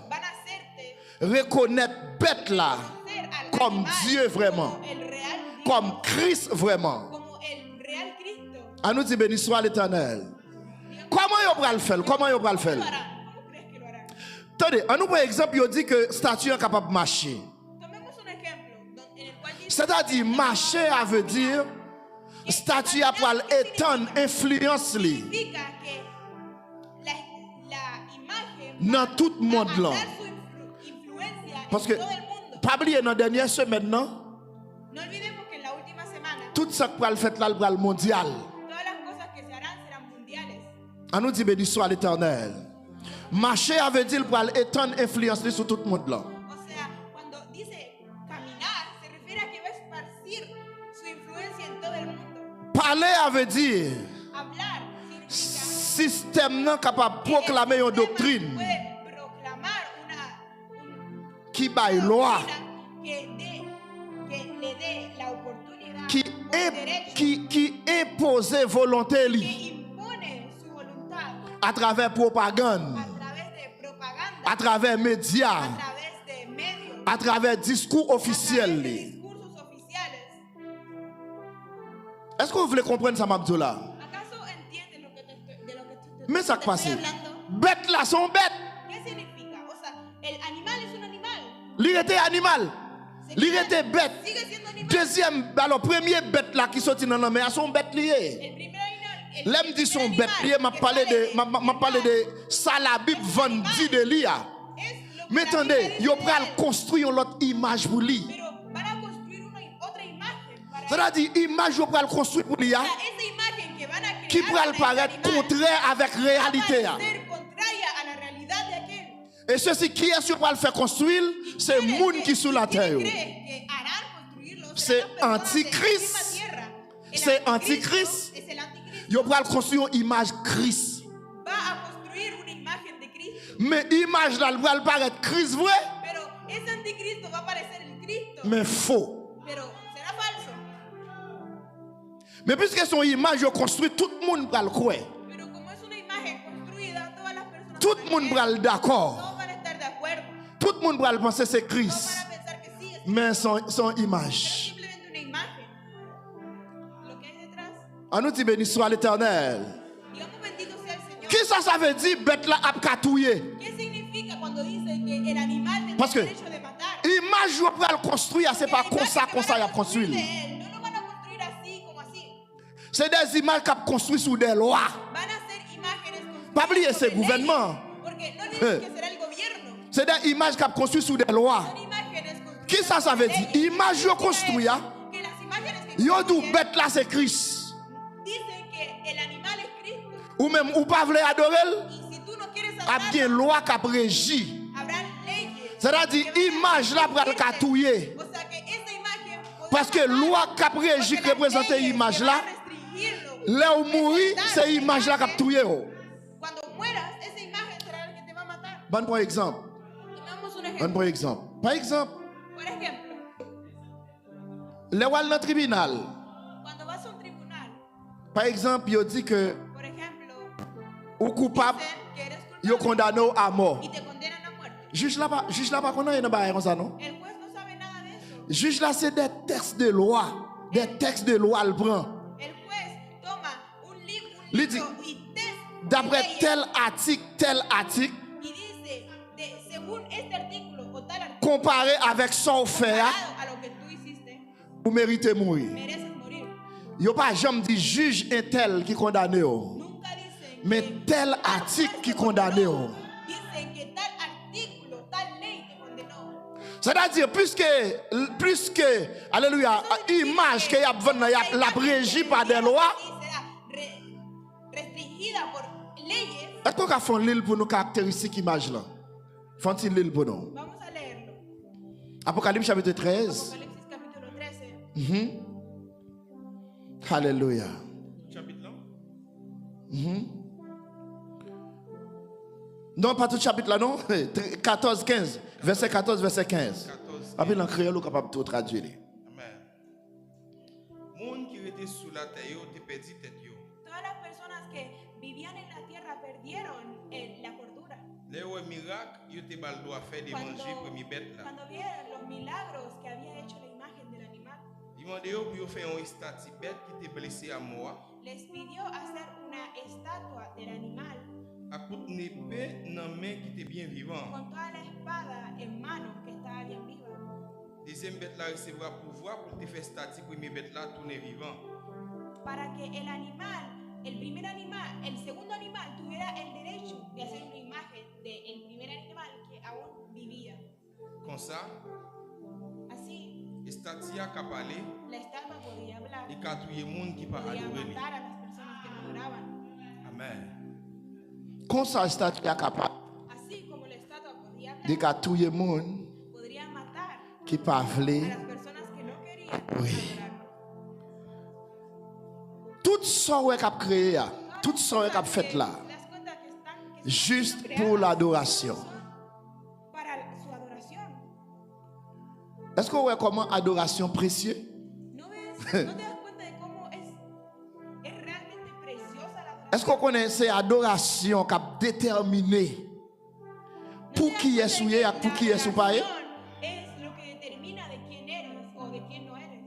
van a hacerte reconnaître bête là ser al comme animal Dieu vraiment, como el real Dios, comme Christ vraiment. como el real Cristo. À nous dire béni soit l'Éternel. Comment yo pral faire? Comment yo pral faire? ¿Cómo lo harán? ¿Cómo crees que lo harán? Attendez, à nous par exemple, yo dit que statue est capable de marcher. Tomemos un ejemplo en el cual dice C'est-à-dire marcher a veut dire statue a pral étendre influence li significa que la imagen dans tout le monde va là. a dar su influencia Parce en que todo el mundo. pas oublier dans dernière semaine non, No olvidemos que en la última semana tout ça qui pral fait là le pral mondial. todas las cosas que se harán serán mundiales. À nous dire béni soit l'Éternel. Marcher a veut dire pral étendre influence li sur tout le monde là. O sea, cuando dice caminar, se refiere a que va a esparcir su influencia en todo el mundo. Parler a veut dire Hablar significa système non capable de proclamer une doctrine puede proclamar una qui baille loi, doctrina que le dé la oportunidad, qui o el derecho, qui impose volonté que li impone su voluntad à travers propagande, a través de propaganda, à travers a médias, través de medios, à travers discours a officiels través de li. discursos oficiales. Est-ce que vous voulez comprendre ça Mabdoula? ¿Acaso Mais ça te passe. estoy hablando. Bête là sont bêtes. ¿Qué significa? O sea, el animal es un animal. Il était animal. Il était bête. Sigue siendo animal. Deuxième, alors premier bête là qui sortit dans la mer, sont bêtes liées. El primer animal. L'aime dit son bête liées, m'a parlé de ça la Bible vendit de l'IA. Mais attendez, il va construire une autre image pour lui. Pero van a construir otra imagen para C'est-à-dire, l'image va le construire pour l'IA esa imagen que van a crear qui pourra para ese paraître animal contraire avec la réalité. va a ser contraria a la realidad de aquel. Et ceci qui est sur le faire construire, c'est le monde qui est sous la terre. C'est Antichrist. C'est Antichrist. Il va construire une image Christ. Va a construir una imagen de Cristo. Mais l'image là, elle va paraître Christ vrai, Pero ese anticristo va a parecer el Cristo. mais faux. Pero será falso. Mais puisque son image est construite, tout le monde va le croire. Pero como es una imagen construida, todas las personas Tout van le a monde creer, va le d'accord. todos van a estar de acuerdo. Tout le monde va le penser c'est Todos Christ. van a pensar que sí, es Mais son pero image. simplemente una imagen. Lo que hay detrás. En nous dit béni soit l'Éternel. Digamos bendito sea el Señor. Qui ça veut dire bête là a catouiller? ¿Qué significa cuando dice que el animal tiene Parce que el derecho de matar? image yo va le construire, c'est pas Que comme la ça imagen que y a van a construir construit. de él, no lo van a construir así como así. C'est des images qui construit sous des lois. Van a ser imágenes construidas Pas oublier sobre ce gouvernement. leyes, porque no dice que será el gobierno. C'est des images qui construit sous des lois. Son imágenes construidas Qui ça sobre veut dire? leyes. Image yo Significa construit, eso, hein? que las imágenes que Yo dou construyen bête là c'est Christ. dicen que el animal es Cristo. Ou même ou pas voulez adorer, Y si tú no quieres a bien adorarlo, loi qui régit. habrá leyes. C'est-à-dire que van a image là pour le regirte. catouiller. O sea que esa imagen podrá Parce que matar, loi qui régit porque las représente leyes image que là, van a restringirlo, là où mourir, representar c'est esa image là qui imagen, touiller. Oh. Cuando mueras, esa imagen será la que te va a matar. Bon pour exemple. Tomamos un Bon ejemplo. pour exemple. Par exemple, Por ejemplo, les rois dans le tribunal. cuando vas a un tribunal, Par exemple, il dit que por ejemplo, ou coupable, dicen que eres il culpable condamné à mort. y te condenan a muerte. Juge là pas connaît dans bail comme ça non. El juez no sabe nada de eso. Juge là c'est des textes de loi, des textes de loi elle prend. El juez toma un libro Lui dit, y test d'après leyes tel article, y dice, según este artículo o tal artículo, comparé avec son fait, comparado a lo que tú hiciste, vous méritez mourir. mereces morir. Yo pas jamais dit juge un tel qui condamné. Nunca dicen Mais que tel tal article juez qui te condamné. condenó. Dicen que tal artículo, tal ley te condenó. C'est-à-dire, puisque, alléluia, image qu'il y a besoin, la régie par des lois, Y será restringida por leyes. est-ce qu'on a fait l'île pour nos caractéristiques image là? Font-ils l'île pour nous? Vamos a leerlo. Apocalypse chapitre 13. Apocalipsis capítulo 13. Alléluia. Chapitre là. Non, pas tout chapitre là, non? 14, 15. Verset 14, verset 15. 14. Après, en créole, on est capable de tout traduire. Amen. Monde qui était sous la terre, yo, te perdu tête yo. Todas las personas que vivían en la tierra perdieron la cordura. Les ouais miracle, yo te bal doit faire de manger premier bête là. Cuando vieron los milagros que había hecho la imagen del animal, Demandez yo pour yo faire un statue bête qui te blessé à mort. les pidió hacer una estatua del animal À coup de épée dans main qui était bien vivant. con toda la espada en mano que estaba bien viva. Deuxième bête là recevra pouvoir pour te faire statue premier bête là tourner vivant. Para que el animal, el primer animal, el segundo animal tuviera el derecho de hacer una imagen del primer animal que aún vivía. Comme ça, Así, statue a parler la estatua podía hablar, et catouiller monde qui pas podía adorer lui. matar a las personas que no adoraban. Amen. Quand ça, statut est capable Así como la estatua podía hablar, de tout le monde podría matar qui pas a voulu, las personas que no querían Oui. adorarlo. tout ça est cap créé, tout ça est cap fait là, Te das cuenta que están juste siendo pour creadas l'adoration. para su adoración. Est-ce qu'on voit comment adoration précieux? ¿No ves? ¿No te das cuenta de cómo es realmente preciosa la adoración? Est-ce qu'on connaît ces adorations qui a déterminé pour qui est souillé et pour qui est soupaillé? Es lo que determina de quién eres o de quién no eres.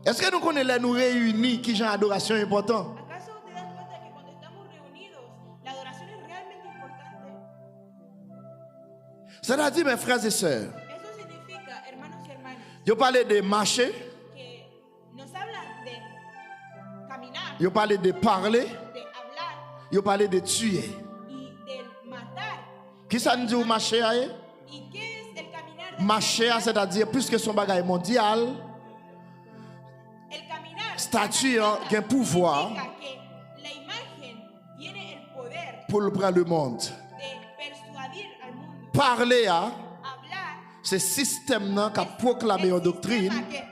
Est-ce que nous connaissons les nous réunis qui ont adoration important? ¿Acaso te das cuenta que cuando estamos C'est-à-dire, mes frères et sœurs, Eso significa, hermanos y hermanas, ils parlent de marcher, que nos habla de caminar, ils parlent de parler, de hablar ils parlent de tuer. y de matar. Qui ça nous dit marcher? ¿Y qué es el caminar? Marcher, c'est-à-dire, puisque son bagage mondial, El caminar statut a un pouvoir significa que la imagen tiene el poder pour le prendre le monde. de persuadir al mundo. Parler, Hablar c'est système qui a proclamé une doctrine, sistema que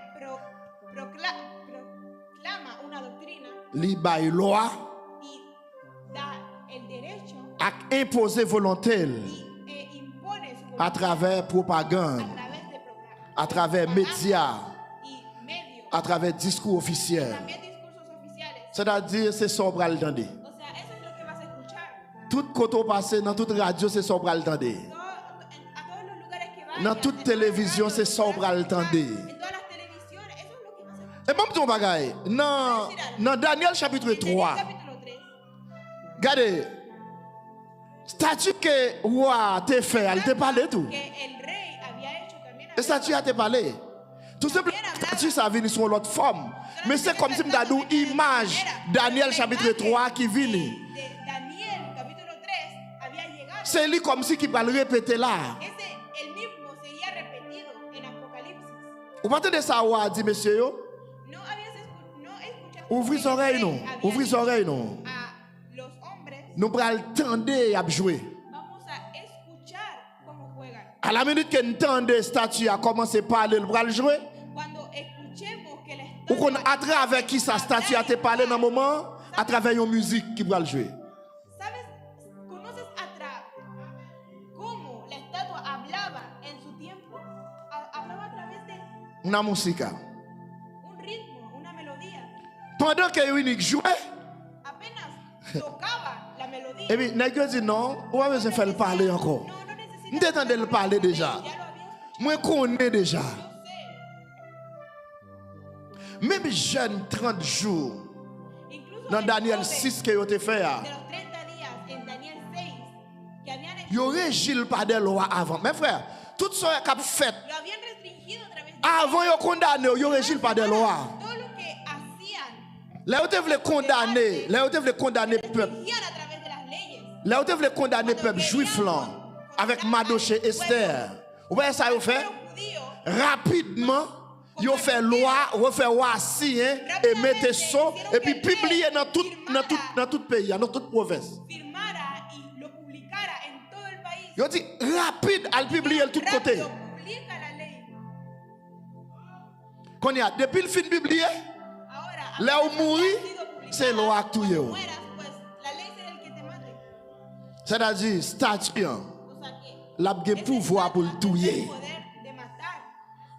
proclama una doctrina li bay loi, y da el derecho a imposer volonté impone su à voluntad travers propagande, à travers médias, y medios, à travers discours officiels. también discursos oficiales. C'est-à-dire, c'est ça qu'on va entendre. O sea, eso es lo que vas a escuchar. Tout côté passé dans toute radio, c'est ça qu'on va entendre. A todos los lugares que vayas, Dans toute télévision, c'est ça qu'on va entendre. en todas las televisiones, eso es lo que vas a escuchar. Et même ton bagaille, dans Daniel chapitre En Daniel 3, capítulo 3, regardez, statut que roi te fait, elle te parle tout. que el rey había hecho también Le statut a te parlé. Tout simplement, statut ça vient sur l'autre forme. Mais c'est comme si je m'avais dit image Daniel chapitre 3 qui vient. de Daniel capítulo 3 había llegado. C'est lui comme si qui va le répéter là. Ese el mismo seguía repetido en Apocalipsis. Vous entendez ça, roi dit monsieur yo? No escuchado. Ouvrez les oreilles non. Ouvrez les oreilles non. A los hombres, Nous prenons le temps de jouer. vamos a escuchar cómo juegan. À la minute que nous entendons le statut a commencé à parler, nous prenons jouer. Cuando escuchemos que la Ou qu'on à travers qui sa statue a te parlé dans un moment, à travers une musique qui va le jouer. ¿Sabes? ¿Conoces cómo la estatua hablaba en su tiempo? Hablaba a través de Una música. un ritmo, una melodía. Pendant que Unique jouait, Apenas tocaba la melodía. et puis nègre dit non, on va besoin de faire le parler encore. No necesita. Nous t'entendons le parler déjà. Ya lo había escuchado. Moi connais déjà. Yo sé. Même jeune 30 jours Incluso dans el Daniel joven 6 que vous te fait, de los 30 días en Daniel 6 que habían hecho, yo régile par des lois avant. Mes frères, tout ce qui a fait lo habían restringido a través de avant yo condamné, yo régile par des lois. todo lo que hacían. Là où tu voulais condamner, là où tu voulais condamner le peuple, Restringían a través de las leyes. là où tu voulais condamner le peuple juif là, avec Madoché et Esther. Vous voyez ça, vous fait? Los judíos Rapidement, ils ont fait loi, refait loi signer et mettez ça, et puis publier dans tout pays, dans toute province. firmara y lo publicara en todo el país. Ils ont dit rapide à le publier de tous côtés. Rápido, publica la ley. Qu'on y a, depuis le film publié, Ahora, là où apenas mourir, haya sido publicada, c'est loi qui cuando tue. mueras, pues la ley será el que te mate. C'est-à-dire, statut, O sea que la a pouvoir pour le el tuer. poder de matar.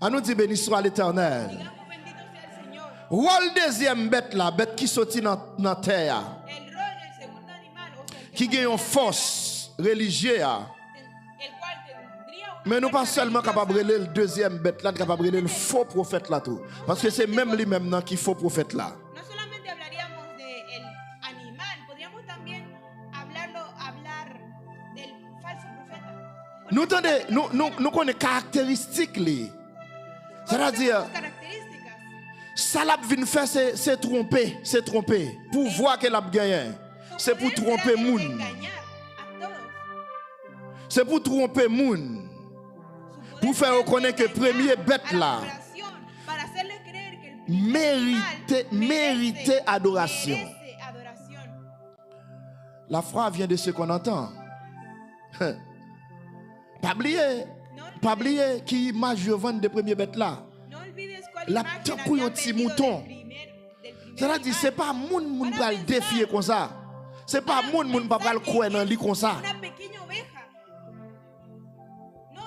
On nous dit béni soit l'Éternel. Digamos bendito sea el Señor. Rôle deuxième bête là, bête qui sortit dans la terre, El rol del segundo animal, o sea, el que qui gagne une force religieuse. el cual tendría una Mais nous pas fuerza seulement capables de religiosa. le deuxième bête là, capable de le faux prophète là tout. Parce que c'est même lui-même là qui faux prophète là. No solamente hablaríamos del animal, podríamos también hablar del falso profeta. Nous entendez, nous connaissons caractéristiques li. C'est-à-dire, Sus características. ça l'a vient faire c'est tromper. Pour voir qu'elle a gagné. Su C'est pour poder tromper será de moun. engañar a todos. C'est pour tromper moun. Su poder Pour faire será de reconnaître que le engañar premier bête a la là población, para hacerles creer que el primer mérite animal adoration. merece adoración. La foi vient de ce qu'on entend. Pas oublier qui image je vends de premier bête là. No olvides cuál La imagen tant pour habían un petit vendido mouton. del primer C'est-à-dire, animal. c'est pas moun va le défier comme ça. C'est pas moun va le croire dans lui comme ça. Una pequeña oveja. No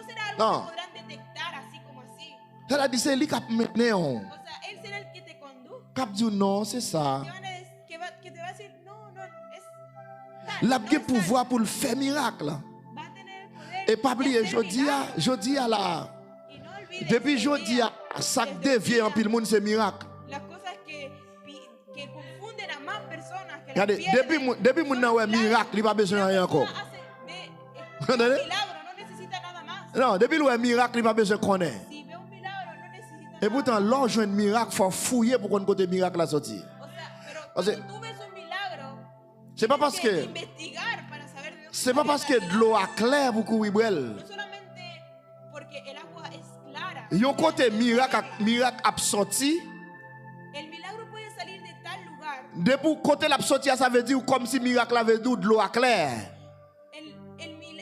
será algo No. que podrán detectar así como así. C'est-à-dire, c'est lui qui a mené on. O sea, él será el que te conduce. Qui a dit non, c'est ça. Que te va a decir, no, es tal. La no bien es tal. pouvoir pour le faire miracle. Va a tener el poder Et pas de oublier, hacer milagros. je dis à la. Y no olvides, Depuis desde je el dis día- à ça desde el dévie en día, pile monde c'est miracle. Las cosas que confunden a más personas que las Regardez, pierden. depuis mon son nan ouais milagros. miracle, il pas besoin de rien La encore. persona hace Entendez? milagro, no necesita nada Non, depuis le miracle, il n'a pas besoin de connaître. Si ve un milagro, no necesita Et nada. pourtant, l'ange un miracle, il faut fouiller pour qu'on côté miracle la sortie. O sea, pero O sea, cuando tú ves un milagro, C'est pas tienes parce que investigar para saber de dónde c'est pas salió parce que esa de l'eau a clair pour courir brel. No solamente porque el agua es clara. Yon côté miracle a sorti. El milagro puede salir de tal lugar. Depuis côté la sorti, ça veut dire comme si miracle avait dit de l'eau a clair.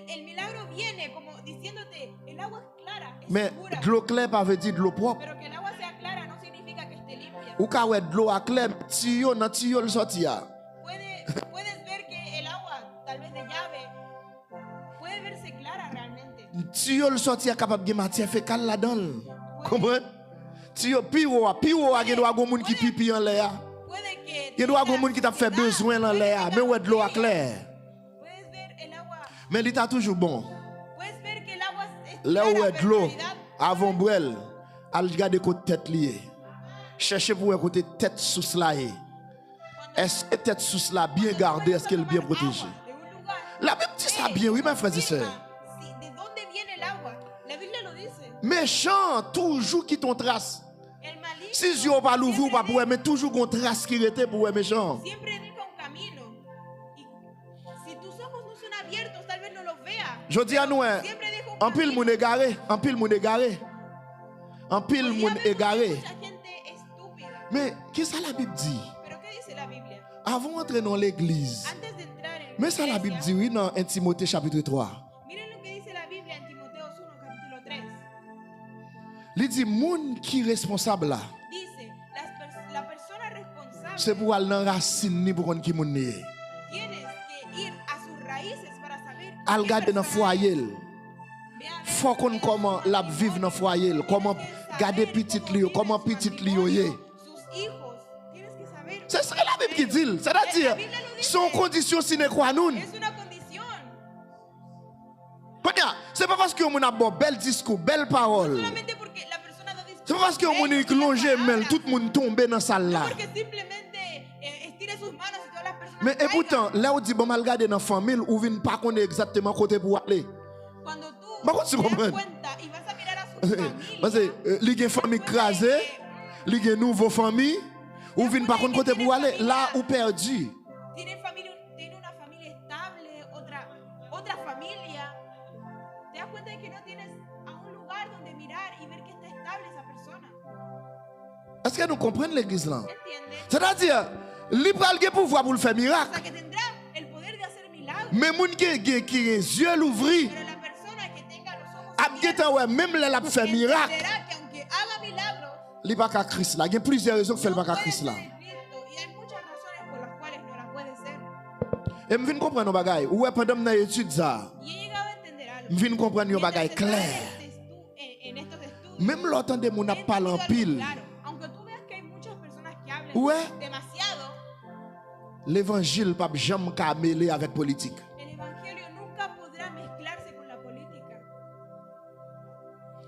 El milagro viene como diciéndote, el agua es clara, es Mais segura. de l'eau claire pas veut dire de l'eau propre. Pero que el agua sea clara no significa que esté limpia. Ou ka ouais de l'eau a clair, tuyau dans tuyau le sorti a. Puedes ver que el agua, tal vez de llave, puede verse clara realmente. Tuyau le sorti a capable de matière fécale là-dedans. Comprends? Tuyau piwo a gen doit gon moun ki pipi en l'air. Puede que Gen doit gon moun ki t'a fait besoin en l'air, mais ouais de l'eau a clair. Puedes ver el agua, Mais il t'a toujours bon. puedes ver que el agua es Là où clara, est de pero en l'eau, realidad avant brel, al garder côté tête liée. Cherchez pour côté tête sous cela. Est-ce que tête sous cela bien gardée, est-ce qu'elle est bien protégée? de un lugar. La Bible dit ça bien, oui, mes frères et sœurs. ¿De dónde viene el agua? La Biblia lo dice. Méchant, toujours qui ton trace. El maligno Si yeux pas l'ouvrir ou pas pour mais toujours qu'on trace qui était pour méchant. siempre deja un camino. Y si tus ojos no son abiertos, tal vez no los veas. Je dis à nous, Siempre deja un en pile moun égaré, en pile moun égaré. En pile Podría moun haber égaré. mucha gente estúpida. Mais qu'est-ce que la Bible dit? Pero ¿qué dice la Biblia? Avant d'entrer dans l'église. Antes de entrar en Mais ça la Bible dit oui dans 1 Timothée chapitre 3. miren lo que dice la Biblia en Timoteo 1, capítulo 3. Il dit moun qui responsable là. Dice, la persona responsable C'est pour aller dans racine ni pour qu'on qui moun ni. tienes que ir a sus raíces para saber Al qué garder dans persona foyer. es. Ve a ver Faut qu'on comment la vivre dans foyer, comment garder petit li, comment petit li yo ye. sus hijos. Tienes que saber. C'est ça la Bible qui dit. C'est-à-dire son condition sine qua non. Es una condición. C'est pas parce que on a bon bel discours, belle parole. Solamente porque la persona da discurso. C'est pas parce que on est plongé mais tout le monde tombe dans salle là. Porque simplemente estire sus manos y todas las personas. Mais et caigan. pourtant, là on dit bon mal garder dans famille ou vinn pas connaître exactement côté pour aller. Cuando tú Bah, ¿cómo se te das comprende? cuenta y vas a mirar a su Parce familia. que li gen famille crasée, li gen nouveau famille ou vinn pas connaître côté pour aller, là ou perdu. Tiene una familia estable, otra familia. Te das cuenta de que no tienes a un lugar donde mirar y ver que está estable esa persona. Est-ce que nous comprenons l'église là? ¿Entiendes? C'est-à-dire, li pral gen pouvoir pour le faire O miracle. sea que tendrá el poder de hacer milagros. Mais moun qui les yeux l'ouvri, Pero la persona que tenga los ojos ap getan ouais même là la fait miracle, entenderá que aunque haga milagros, li pas ka Christ là. Il y a plusieurs raisons que fait no pas ka puede Christ ser là. Cristo, y hay muchas razones por las cuales no la puede ser. Et me vinn comprendre nos bagaille. Ouais pendant m'na étude ça, Y he llegado a entender algo. me vinn comprendre nos Mientras bagaille estaba clair. en estos estudios, Même l'autant de moun a he parlé en entendido algo pile. claro. Aunque tú veas que hay muchas personas que hablan Ouais. demasiado, L'évangile pas jamais ka mêler avec politique. el evangelio nunca podrá mezclarse con la política.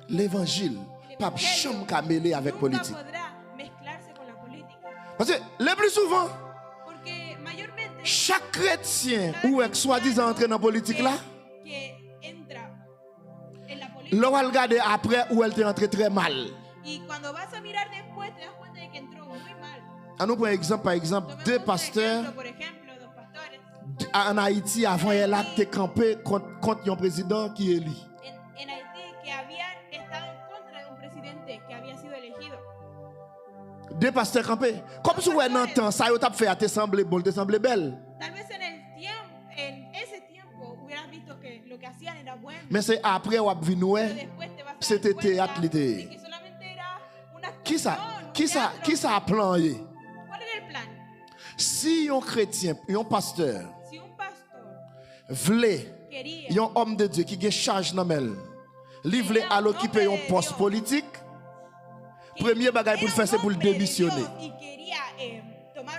L'évangile pas jamais ka mêler avec Nunca politique. podrá mezclarse con la política. Parce que le plus souvent, Porque mayormente chaque chrétien ou est soi-disant entré dans la politique là, que entra en la política l'on va regarder après où elle est entrée très mal. y cuando vas a mirar después te das cuenta de que entró muy mal. À nous prendre exemple par exemple Tomemos deux un pasteurs ejemplo, por ejemplo, dos pastores en Haïti avant elle a été campé contre un président qui est élu. en Haití que habían estado en contra de un presidente que había sido elegido. Deux pasteurs campés. Comme si on entend ça, yo t'a fait te sembler bon, te sembler belle. Tal vez en ese tiempo hubieras visto que lo que hacían era bueno, Mais c'est après on a vu nous pero después te vas a dar c'était cuenta théâtre de l'été. que solamente era una Qui ça actuación, un qui ça teatro. qui ça a plan yé? ¿Cuál era el plan? Si un chrétien, un pasteur Si un pastor voulait quería un homme de Dieu qui a charge dans elle, li voulait à l'occuper un poste politique, premier bagage pour le faire c'est pour le démissionner. y quería tomar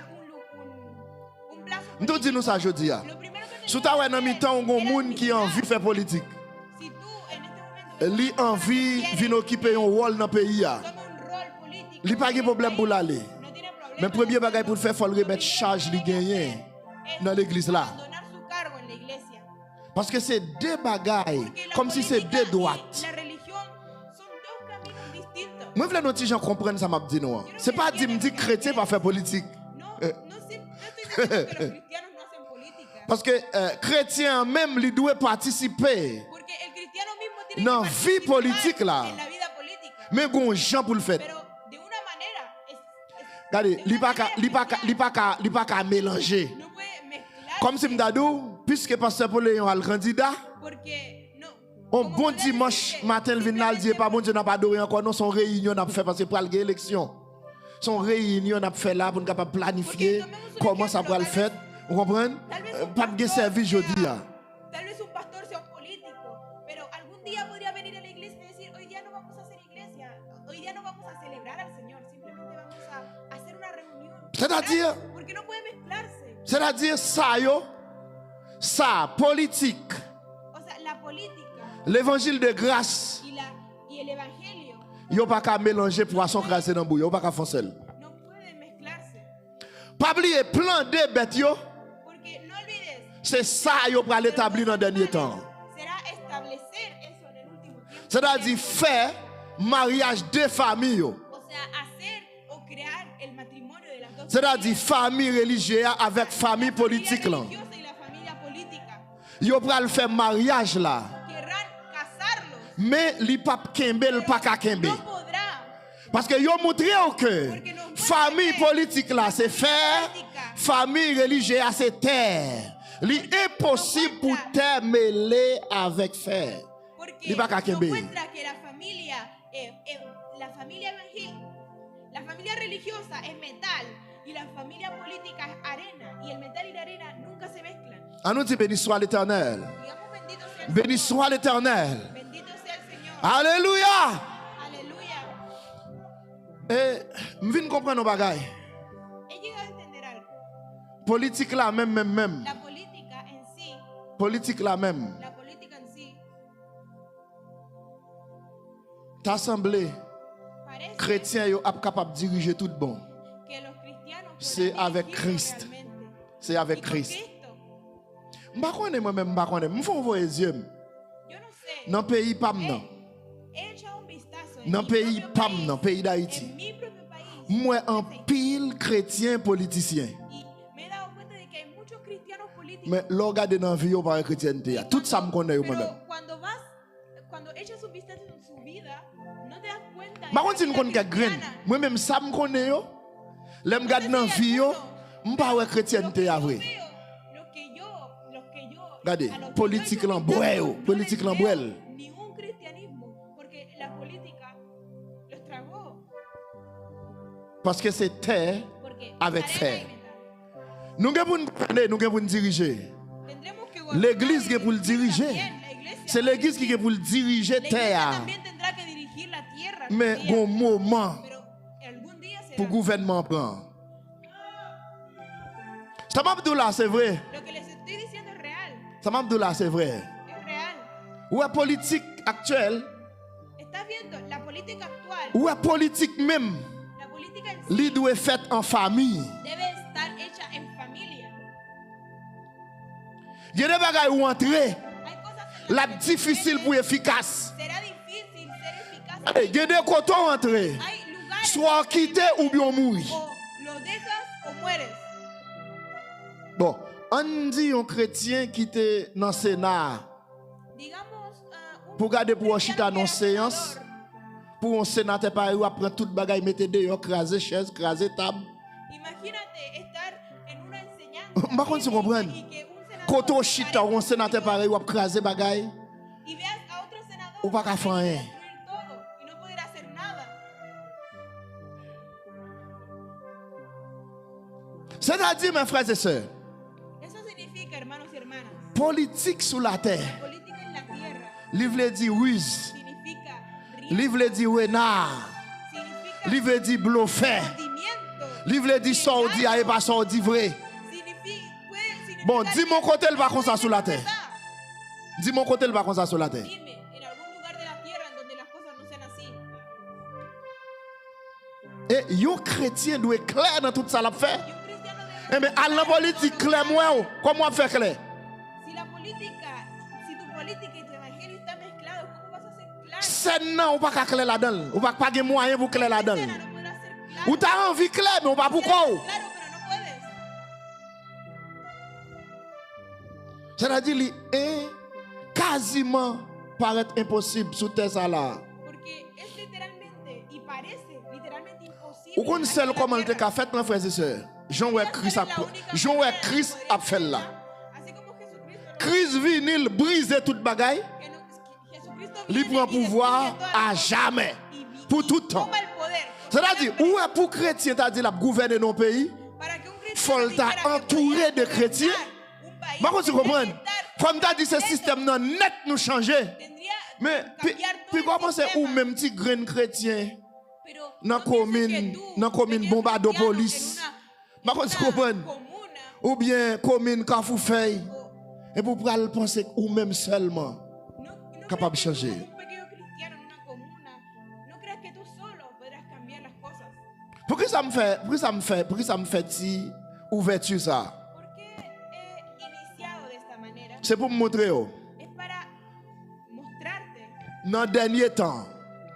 un plazo Nous disons ça aujourd'hui. Lo primero que Si tu tenía as un que temps un era monde qui a envie de faire politique, si tú en este momento li envie de venir occuper un rôle dans le pays, toma un rol político, li pas de problème pour l'aller. no tiene problema. Mais premier bagage pour le faire, il faut le remettre charge li gagné dans l'église là. Abandonar su cargo en la iglesia. Parce que c'est deux bagailles, Porque la comme si c'est política deux y droites. la religión son dos caminos distintos. Moi, je veux que nos gens comprennent ça, m'a dit nous. C'est pas dire me dire chrétien pas faire politique. No, no, no estoy diciendo que los cristianos no hacen política. Parce que chrétien même, il doit participer Porque el cristiano mismo tiene dans que la vie participar politique là. en la vida política. Mais gon gens pour le faire. Pero de una manera Regardez, de il una pas qu'à mélanger. no puede mezclar. Comme si m'dadou, puisque pasteur Paul est un candidat, Porque no. un como bon podría dimanche decir que matin, le vinal dit simplemente pas bon Dieu n'a pas adoré encore, non, son réunion n'a fait parce que pour aller élection. Son réunion n'a fait là pour nous capable planifier comment ça va le faire. Vous comprenez? Pas de service jeudi là. Tal vez un pastor sea un político, pero algún día podría venir a la iglesia y decir, hoy día no vamos a hacer iglesia, hoy día no vamos a celebrar al Señor, simplemente vamos a hacer una reunión. C'est-à-dire, Porque no puede mezclarse. c'est-à-dire ça yo, ça politique, O sea, la política l'évangile de grâce, y el evangelio yo pas qu'à mélanger poisson crasé dans bouillon, yo pas qu'à foncer. no pueden mezclarse. Pas oublier plan de bête yo, Porque no olvides, c'est ça yo pour l'établir dans le dernier temps. será establecer eso en el último tiempo. C'est-à-dire faire mariage de famille yo. O sea, hacer o crear el matrimonio de las dos C'est-à-dire famille religieuse avec famille la politique familia là. religiosa y la familia política. Yo pral faire mariage là. Querrán casarlos. Mais li pap kembe, l pa ka kembe. No podrá. Parce que yo montré que famille politique là c'est faire, famille religieuse c'est terre. Li impossible pour terre mêler avec fer. Porque Li pa ka kembe. muestra que la familia religiosa es metal y la familia política es arena y el metal y la arena nunca se mezclan. On nous dit béni soit l'Éternel. Digamos bendito sea el Béni Señor. soit l'Éternel. Bendito sea el Señor. Alléluia. Aleluya. Et m'vin comprendre nos bagaille. He llegado a entender algo. Politique là même. La política en sí, Politique là même. la política en sí T'assemblée parece chrétien yo ap capable diriger tout bon. que los cristianos C'est pueden avec dirigirlo Christ. realmente. C'est avec Y con Christ. Cristo, M'pa connais moi-même, m'pa connais. M'font voir les yeux. yo no sé. Dans pays pam nan. He echado un vistazo en Dans mi pays propio pam país, nan, pays d'Haïti. en mi propio país. Moi en pile chrétien politicien. Y me he dado cuenta de que hay muchos cristianos políticos. Mais l'on regarde dans vie par chrétienté. Y Tout ça me connaît pero moi-même. cuando echas un vistazo en su vida, no te das cuenta. Par contre si de nous la connais vida grain, cristiana. moi-même ça me connaît yo. L'aime regarde dans vie yo, m'pa ouais chrétienté à vrai. Lo que yo, Regardez, a lo que politique yo l'embouelle, no politique les veo l'embouelle. ni un cristianismo, porque la política los tragó. Parce que c'est terre Porque avec arena fer. y metal. Nous avons pour nous prendre, nous avons pour nous diriger. Tendremos que L'église gobernar qui est pour le y dirigir diriger. también, la iglesia. C'est l'église qui est pour le diriger La iglesia terre. también tendrá que dirigir la tierra. Mais algún día. bon moment Pero algún día será. pour le gouvernement prendre. Ça m'a dit là, c'est vrai. Lo que les estoy diciendo es real. Ça m'a dit là, c'est vrai. Es real. Ou la politique actuelle, Estás viendo la política actual. ou la politique même, La política en sí li doit être faite en famille. debe estar hecha en familia. Il y a des bagages où entrer, Hay cosas en la las que difficile pour efficace. será difícil ser eficaz. Allez, il y a des côtés où entrer, Hay lugares soit quitter ou bien mourir. o lo dejas o mueres. Bon, on dit un chrétien qui était dans le Sénat Digamos un pour garder pour chita cristiano que dans era séance, senador. pour un sénateur par où apprend toute bagaille, mettre dehors, craser chaise, craser table. Imagínate estar en una enseñanza Par contre, tu comprends? y que un senador Quand on chita ou un sénateur pareil ou craser bagaille, y veas a otro senador ou pas qu'à faire rien. destruir todo y no poder hacer nada. C'est-à-dire, mes frères et sœurs, Eso significa, hermanos y hermanas, politique sous la terre, política en la tierra livre dit ruse, significa riesgo, livre dit renard, significa livre dit bluffé, hundimiento, livre dit sordi et pas sordi vrai. significa Bon, dis mon côté le va comme ça sous la terre. Dis mon côté le va comme ça sous la terre. Dime, en algún lugar de la tierra en donde las cosas no sean así. Et un chrétien doit être clair dans tout ça l'a fait. Y un cristiano debe Eh bien, à la politique, clair, moi, comment faire clair? si la política política y tu evangelio está mezclado, ¿cómo vas a ser claro? C'est non, ou pas qu'à clair là-dedans. Ou pas de moyen pour clair là-dedans. Escena no podrás ser claro. Ou t'as envie clair, mais ou pas pourquoi. Claro, pero no puedes. C'est-à-dire, il est quasiment paraît impossible sous terre ça là. Porque es literalmente, y parece literalmente imposible. Ou qu'on sait comment le cas fait, mes frères et sœurs. Jean-Christ a fait là. Así como Jesucristo lo Christ vinil brise toute bagaille. que no- que Jesucristo Il viene prend y destruye pouvoir todas à las cosas jamais. y Pour tout temps. toma el poder. C'est-à-dire, où est pour chrétien, t'as dit la gouverner nos pays? Para que un cristiano Faut dijera t'a que entouré podía de chrétiens. gobernar un país, Par contre, tu podía comprends? estar Comme t'as dit, ce système non net nous changer. tendría Mais, que cambiar todo puis el comment c'est sistema. ou même petit grain chrétien Pero dans no pienses commune, que tú, dans commune pequeño Bombardopolis. cristiano, Par en contre, tu una comprends? comuna, Ou bien commune Carrefour-Feuille. o- Et pour pouvoir penser ou même seulement. no Capable creas de que tú, changer. como un pequeño cristiano en una comuna, no creas que tú solo podrás cambiar las cosas. Pourquoi ça me fait si ouverture ça? ¿Por qué he iniciado de esta manera? C'est pour me montrer oh, Es para mostrarte dans le dernier temps,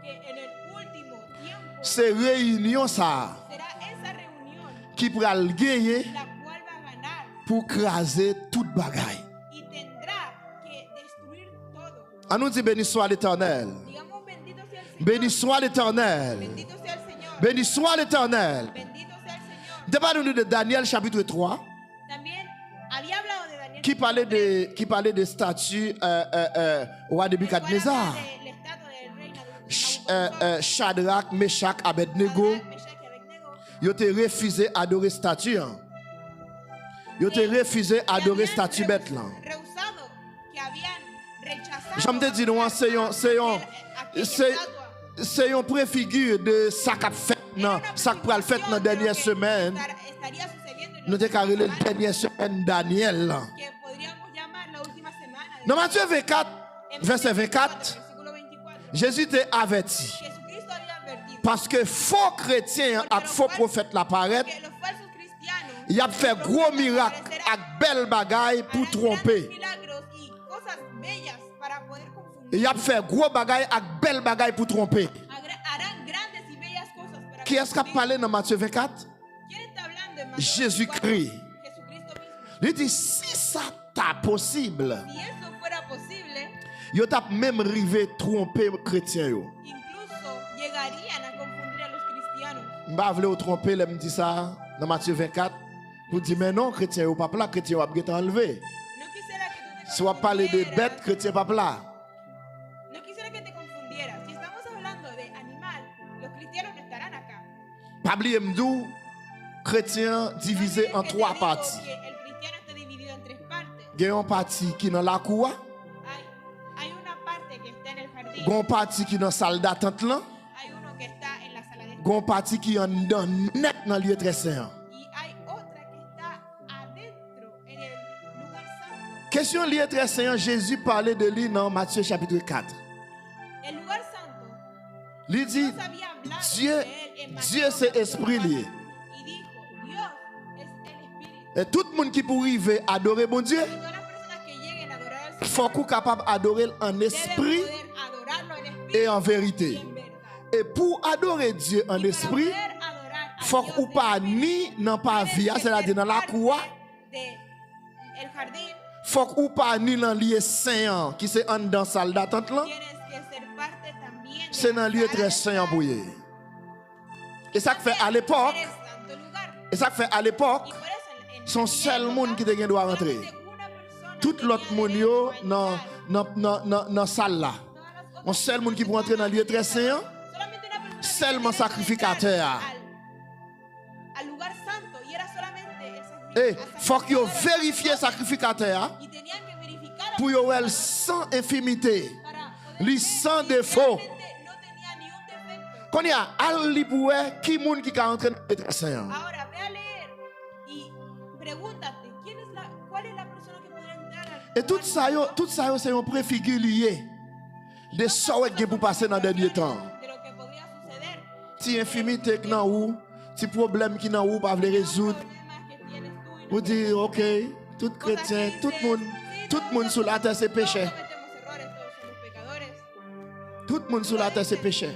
que en el último tiempo c'est réunion ça será esa reunión qui pourra le gagner la cual va a ganar pour craser toute bagaille. y tendrá que destruir todo. On nous dit béni soit l'Éternel. Digamos, bendito sea el Señor. Béni soit l'Éternel. Bendito sea el Señor. Béni soit l'Éternel. Bendito sea el Señor. Départons-nous de Daniel chapitre 3 También había hablado de Daniel. qui parlait des statues au roi Nebuchadnezzar. La estatua del rey Nabucodonosor, Shadrach, Meshach, Abednego. Sadrach, Meshach y Abednego, Ils ont refusé d'adorer statue. Ils ont refusé que d'adorer habían statue bête là. rehusado, que habían rechazado J'aime te dire, non, c'est une préfigure de ça qu'a fait, non, ça qu'a le fait dans la dernière semaine. estaría sucediendo en Nous las déclaré la últimas dernière semaine Daniel. là. que podríamos llamar la última semana de Dans Matthieu 24, En verset 24, versículo 24, Jésus t'a averti. Jesucristo había advertido Parce que faux chrétiens et faux prophètes l'apparaissent, que los falsos cristianos il a fait gros miracles avec belles bagailles pour harán tromper. grandes milagros y cosas bellas para poder confundir. Il a fait gros bagailles avec belles bagailles pour tromper. Harán grandes y bellas cosas para Qui est-ce qui a confundir. parlé dans Matthieu 24? ¿Quién está hablando en Mateo Jésus-Christ. 24? Jesucristo mismo. Il dit, si ça t'a possible, Si eso fuera posible, il t'a même arrivé tromper les chrétiens. Yo. incluso llegarían a confundir a los cristianos. Je ne vais pas tromper, je me dis ça dans Matthieu 24. Pour dire, mais non, chrétien, ou pas là, chrétien, ou pas enlevé. No quisiera que tú te Si on parle de confundieras. bêtes, chrétien, pas là. No quisiera que te confundieras. Si estamos hablando de animal, los cristianos no estarán acá. Pas oublier m'dou, chrétien divisé en Que te trois digo parties. que el cristiano está dividido en tres partes. Il y a une partie qui est dans la cour, Hay una parte que está en el jardín. il y a une partie qui est dans la salle d'attente, là, Hay uno que está en la sala de il y a une partie qui est dans net dans le lieu très saint. y hay otra que está adentro en el lugar santo. Question lieu très saint, Jésus parlait de lui dans Matthieu chapitre 4. El lugar santo. Il dit, Dios había hablado Dieu, de él en Mateo Dieu c'est esprit 4, lié. y dijo, Dios es el espíritu. Et tout le monde qui peut arriver à adorer mon Dieu, Y todas las personas que lleguen a adorar al il Señor faut qu'on capable d'adorer en deben esprit poder adorarlo en espíritu et en y vérité. en verdad. Et pour adorer Dieu en Y para esprit, poder adorar a faut Dios qu'on en pas espíritu, ni dans pas tienes via, que c'est-à-dire ser dans la parte cour, de el jardín, faut qu'on pas ni dans le lieu saint qui c'est en dans salle d'attente là, tienes que ser parte también de c'est dans la le lieu sala très de saint estar. embrouillé. Et ça que fait à l'époque, Eres santo lugar. et ça que fait à l'époque, Y por eso en son aquella seul época, monde qui te doit rentrer. solamente una persona Tout tenía l'autre monde derecho yo a dans entrar. dans salle là. Todas las otras On seul monde qui peut personas entrer dans le lieu très saint, solamente una persona seulement tenía derecho de sacrificateur. entrar al lugar santo y era solamente el et faut que yo sacrificador. vérifier sacrificateur Y tenían que verificar pour yo el sans infimité, para poder li ver sans si défaut. realmente no tenía ni un defecto. Qu'on y a al li pour qui monde qui ka entrer dans le lieu très saint. Ahora ve a leer y pregúntate cuál es la persona que podría entrar al Et tout ça yo c'est un préfigure lié de ça qui pour passer dans le dernier temps. de lo que podría suceder. Ti infimité qui nan ou, ti problème qui nan ou pas vle résoudre. Problemas que tienes tú y no Vous dire OK, tout chrétien, tout le monde sur la terre c'est péché. todos cometemos Tout le monde sur la terre c'est pécheur.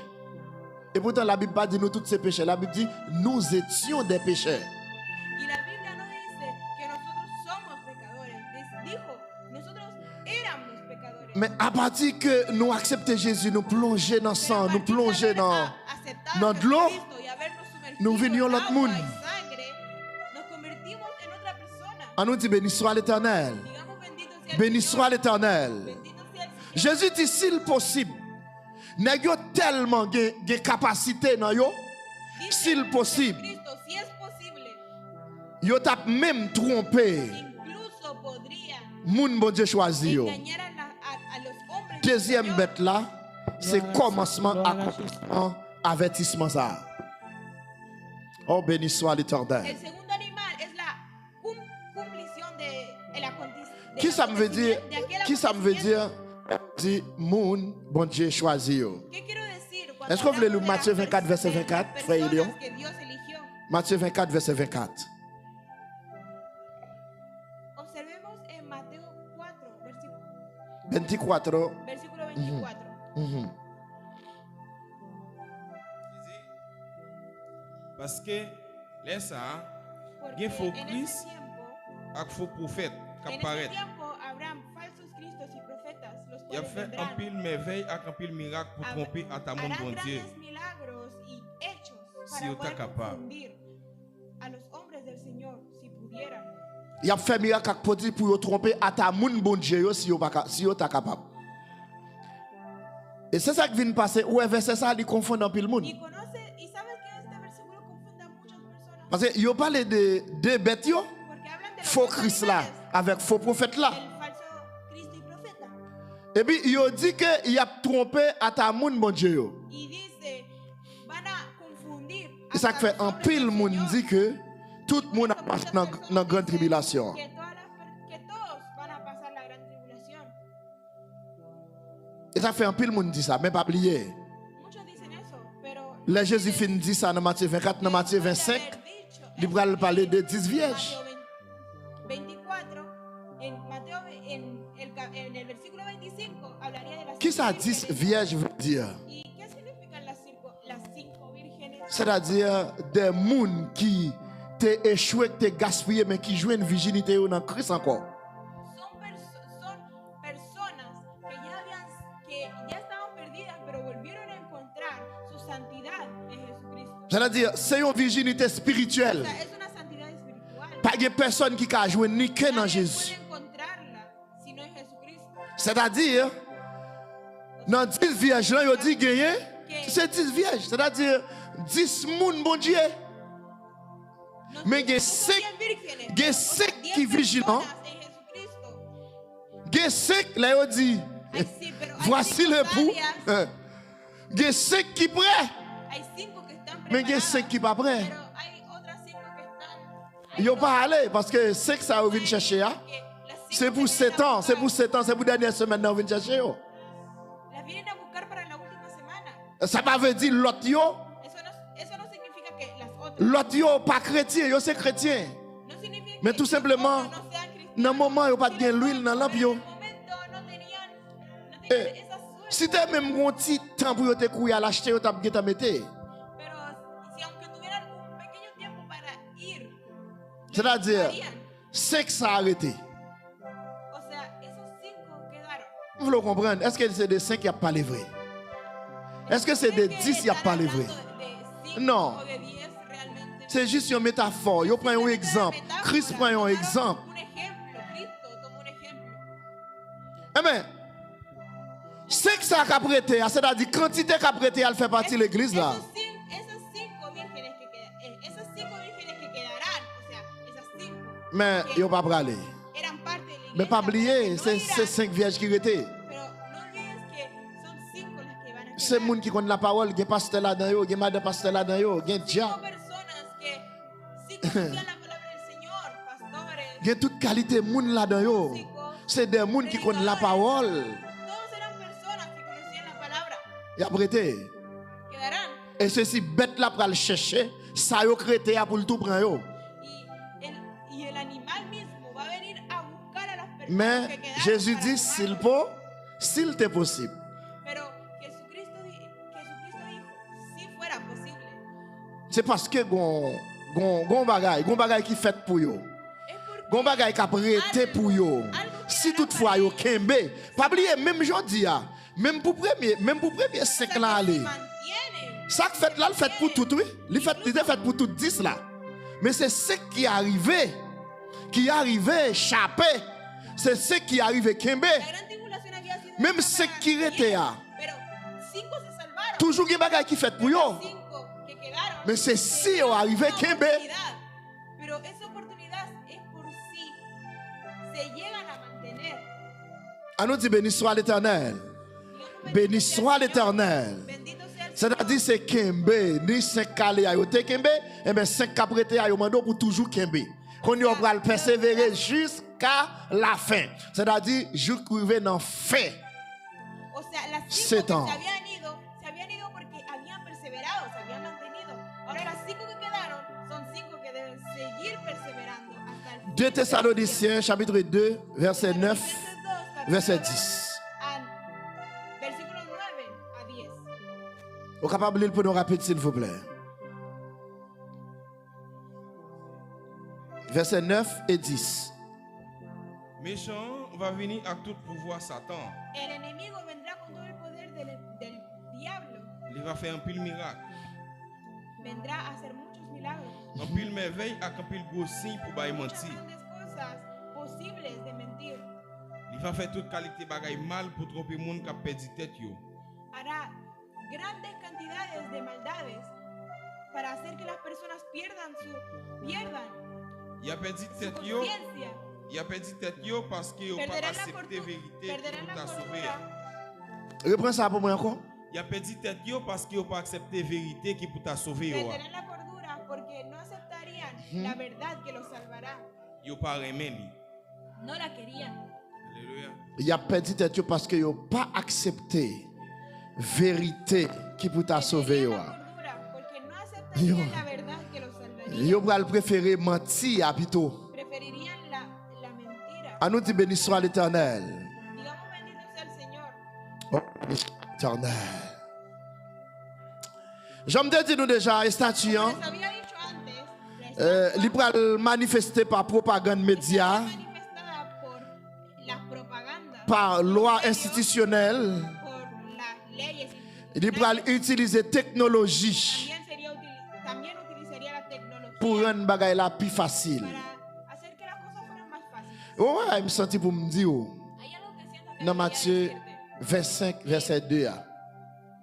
Et pourtant la Bible pas dit nous tous ces pécheurs. La Bible dit nous étions des pécheurs. Y la Biblia no dice que nosotros somos pecadores. Dijo, nosotros éramos pecadores. Mais à partir que nous acceptons Jésus, nous plonger dans le sang, nous plonger dans de l'eau, nous venions l'autre monde. On nous dit béni soit l'Éternel. Béni soit l'Éternel. Jésus dit s'il possible, nèg yo tellement de capacité dans yo, s'il possible, yo tap même trompé moun bon Dieu choisi yo. Deuxième bête là, c'est commencement, accomplissement, avertissement ça. Oh béni soit l'Éternel. El segundo animal es la cumplición de el Qui ça me veut dire? Qui ça me veut dire? Dit moun bon Dieu choisi yo. Est-ce que vous voulez lire Matthieu 24 verset 24, frère Elion? Matthieu 24 verset 24. Observemos en Mateo 4 versículo 24. 24. Parce que là ça, Porque il y a faux en ese Christ tiempo, et faux prophète qui en ese apparaissent. tiempo habrán falsos cristos y profetas, los Il a cuales fait un vendrán, pile merveille et un pile miracle pour tromper à ta monde harán bon Dieu. grandes milagros y hechos Si para yo poder está capaz. confundir a los hombres del Señor, si pudieran. Il a fait miracle pour yo tromper à ta moun bon Dieu yo, si yo ta capable. Et c'est ça qui vient passer. Ou verset ça, il confond dans pile monde. Y sabes que este versículo confunde a muchas personas. Parce que yo parle de deux bêtes yo, Porque hablan de los faux dos Christ là, animales, avec faux prophète là. el falso Cristo y profeta. Et puis yo dit que il a trompé à ta moun bon Dieu yo. Y dice, van a confundir. Et ça fait un pile monde dit que tout le monde a passé dans la grande tribulation. Que todos van a pasar la gran tribulación. Et ça fait un pile monde dit ça, mais pas oublier. Muchos dicen eso, pero Les Jésus fin dit ça dans Matthieu 24, dans Matthieu 25, il va parler de 10 vierges. Mateo 24, en Mateo en el versículo 25 hablaría de las Qui ça 10 vírgenes. vierges veut dire? ¿Y qué significan las cinco vírgenes? C'est-à-dire des gens qui t'ont échoué, qui t'ont gaspillé, mais qui jouent une virginité dans Christ encore. Son personas que ya estaban perdidas, pero volvieron a encontrar su santidad en Jesucristo. C'est-à-dire, c'est une virginité O spirituelle. sea, es una santidad espiritual. Pas de personne qui a joué ni que dans Nadie Jésus. puede encontrarla si no es Jesucristo. C'est-à-dire, dans 10 vierges, là, il dit gagné, c'est 10 vierges. C'est-à-dire, 10 moun, bon Dieu. No Mais son- que no son cinq- 10 vírgenes, que son cinq 10 qui vigilants. personas en Jesucristo. Il y a 5, là, il dit, Ay, sí, pero hay voici cinco l'époux. sabias, Il y a 5 qui prêt, hay 5 que están mais il y a preparadas, 5 qui pas prêt. pero hay otras 5 que están. Ils n'ont pas allé parce que 5 ça vient chercher. Hein? Que las cinco C'est pour que 7 vienen a ans, c'est pour buscar, 7 ans, c'est pour dernière semaine, nous venons chercher. Yo. las vienen a buscar para la última semana. Ça ne veut dire l'autre yo, Eso no significa que las otras. l'autre yo pas chrétien, yo c'est chrétien. No significa Mais que tout los simplement, otros no sean cristianos. dans le moment, yo pas de Sino l'huile dans la lampe yo. en el momento no tenían Eh, esa suerte. Si tu as même un petit temps pour te courir à l'acheter, tu as mettre. Pero si aunque tuvieran un pequeño tiempo para ir, C'est-à-dire, harían. 5 ça a arrêté. O sea, esos 5 quedaron. Vous voulez comprendre? Est-ce que c'est des 5 qui n'ont pas livré? Est-ce que c'est des 10 qui n'ont pas livré? Non. C'est juste une métaphore. Yo prend un exemple. Christ prend un exemple. Un ejemplo, Cristo tomó un ejemplo. Amen. 5 ça a prêté, c'est-à-dire quantité qui a prêté, elle fait partie de l'église là. Esas cinco vírgenes que quedarán, o sea, esas 5 Mais ils n'ont pas parlé. eran parte de la iglesia. Mais pas oublier, no c'est irán, 5 vierges qui étaient. Pero no olvides que son 5 las que van a C'est quedar. les gens qui connaissent la parole, il y a pasteur là-dedans, il y a madame pasteur là-dedans, il y a Cinco diable. personas que sí conocían la palabra del Señor, pastores, Il y a toute qualité de monde là-dedans. C'est des gens qui connaissent la parole. todos eran personas que conocían la palabra. Ils ont prêté. Quedarán. Et ceci bête là pour le chercher, ça yo créé pour le tout prendre yo. Y el animal mismo va a venir a buscar a las personas Mais que quedaron Jésus para dit robarlo. s'il peut, s'il est possible. Pero Jesucristo c'est parce que gon bagay qui fait pour yo. Es porque Gon bagay qui a prêté pour yo. Si toutefois yo kembe, pas oublier même jodi a, même pour premier 5 là aller. mantiene. Ça que fait là, le fait pour tout, oui. Il est fait pour tout 10 là. Mais c'est ce qui est arrivé, échappé. C'est ce qui est arrivé, Kembe. La gran tribulación había sido Même para ceux qui étaient 10, là. pero 5 se salvaron. Toujours des bagages qui fait pour yo. 5 que quedaron. Mais c'est si tenían on arrivé, una Kembe. oportunidad. Pero esa oportunidad es por si se llegan a mantener. On nous dit béni soit l'Éternel. Dios nos Béni bendice soit al Señor. l'Éternel. Bendito sea el Señor. C'est-à-dire c'est Kembe, ni 5 calé à yo te Kembe, et bien 5 capreté à yo mando pour toujours Kembe. Qu'on y va persévérer jusqu'à la fin. C'est-à-dire jusqu'à arriver dans fin. O sea, las 5 7 que ans. se habían ido porque habían perseverado, se habían mantenido. Ahora las 5 que quedaron son 5 que deben seguir perseverando hasta el fin. 2 Thessaloniciens chapitre 2 verset 9 Filipenses 2, verset capítulo 10. Versículos 9 a 10. Vous capable de lire pour nous rapide s'il vous plaît. Verset 9 et 10. Méchant va venir à tout pouvoir Satan. El enemigo vendrá con todo el poder del diablo. Il va faire un pile miracle, Vendrá a hacer muchos milagros. un pile merveille avec un pile gros signe pour bailler Muchas mentir. grandes cosas posibles de mentir. Il va faire toute qualité bagaille mal pour tromper le monde qui a perdu tête yo. Hará grandes cantidades de maldades para hacer que las personas pierdan Il a perdu su tête yo. conciencia. Il a perdu tête yo parce qu'il n'a pas Perderán la accepté la vérité perderán pour la t'a sauvé. cordura. Reprends ça pour moi encore. Il a perdu tête yo parce qu'il n'a pas accepté la vérité qui pour t'a sauvé. Perderán la cordura porque no aceptarían la verdad que los salvará. Il n'a pas aimé lui. No la querían. Alléluia. Il a perdu tête yo parce que yo pas accepté vérité qui pour t'a sauvé yo. Perderían la cordura porque no aceptarían Yo. la verdad que los salvaría. Yo pral préférer mentir à plutôt. Preferirían la mentira. On nous dit béni soit l'Éternel. Digamos bendito sea el Señor. Oh, Éternel. J'aime te dire nous déjà, statut, Como les había dicho antes, la estatua il pral manifester par propagande média, manifestada por las propagandas, par loi institutionnelle, por las leyes il pral institucionales. utiliser technologie También utilizaría la tecnología pour rendre bagay la plus facile. para hacer que las cosas fueran más fáciles. Ouais, je me senti pour me dire Hay algo que siento que dans debería Matthieu decirte, 25 verset 2.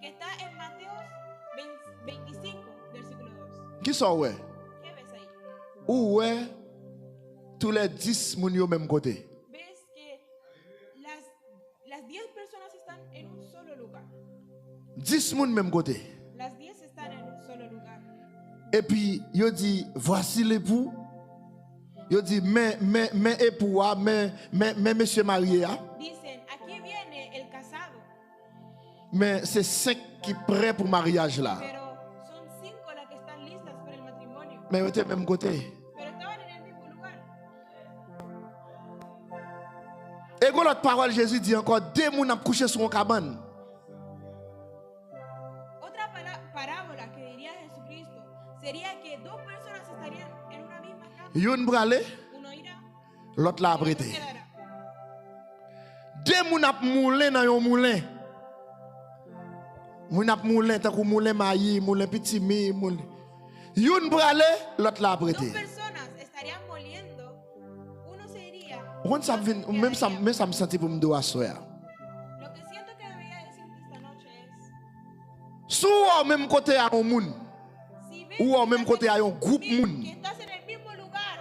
que está en Mateo 25, versículo 2. Qui sont ouais? ¿Qué ves ahí? Ou ouais tous les 10 moun yo même côté. Ves que las 10 personas están en un solo lugar. 10 moun même côté. Las 10 están en un solo lugar. Et puis yo dit voici l'époux. Yo dit mais époux mais monsieur marié a. Dicen, aquí viene el casado, Mais c'est 5 qui prêts pour mariage là. pero son 5 las que están listas para el matrimonio. Mais yo était même côté. Pero estaban en el mismo lugar. Et quand l'autre parole Jésus dit encore deux moun a couché sur une cabane. Otra parábola que diría Jesucristo sería que 2 personas estarían en una misma cama. Yon bralé, Uno irá l'autre la y otro prêté. quedará. Deux moun a moulin dans yon moulin. Moun a moulin tant que moulin maï, moulin petit mi, moulin. Yon bralé, l'autre la 2 prêté. personas estarían moliendo. Uno se iría. On ça vient même ça me sentit pour me doit soir. Lo que siento que debería decirte esta noche es: Sou au même côté à un moun si ves ou au que même estás côté à un groupe moun que estás en el mismo lugar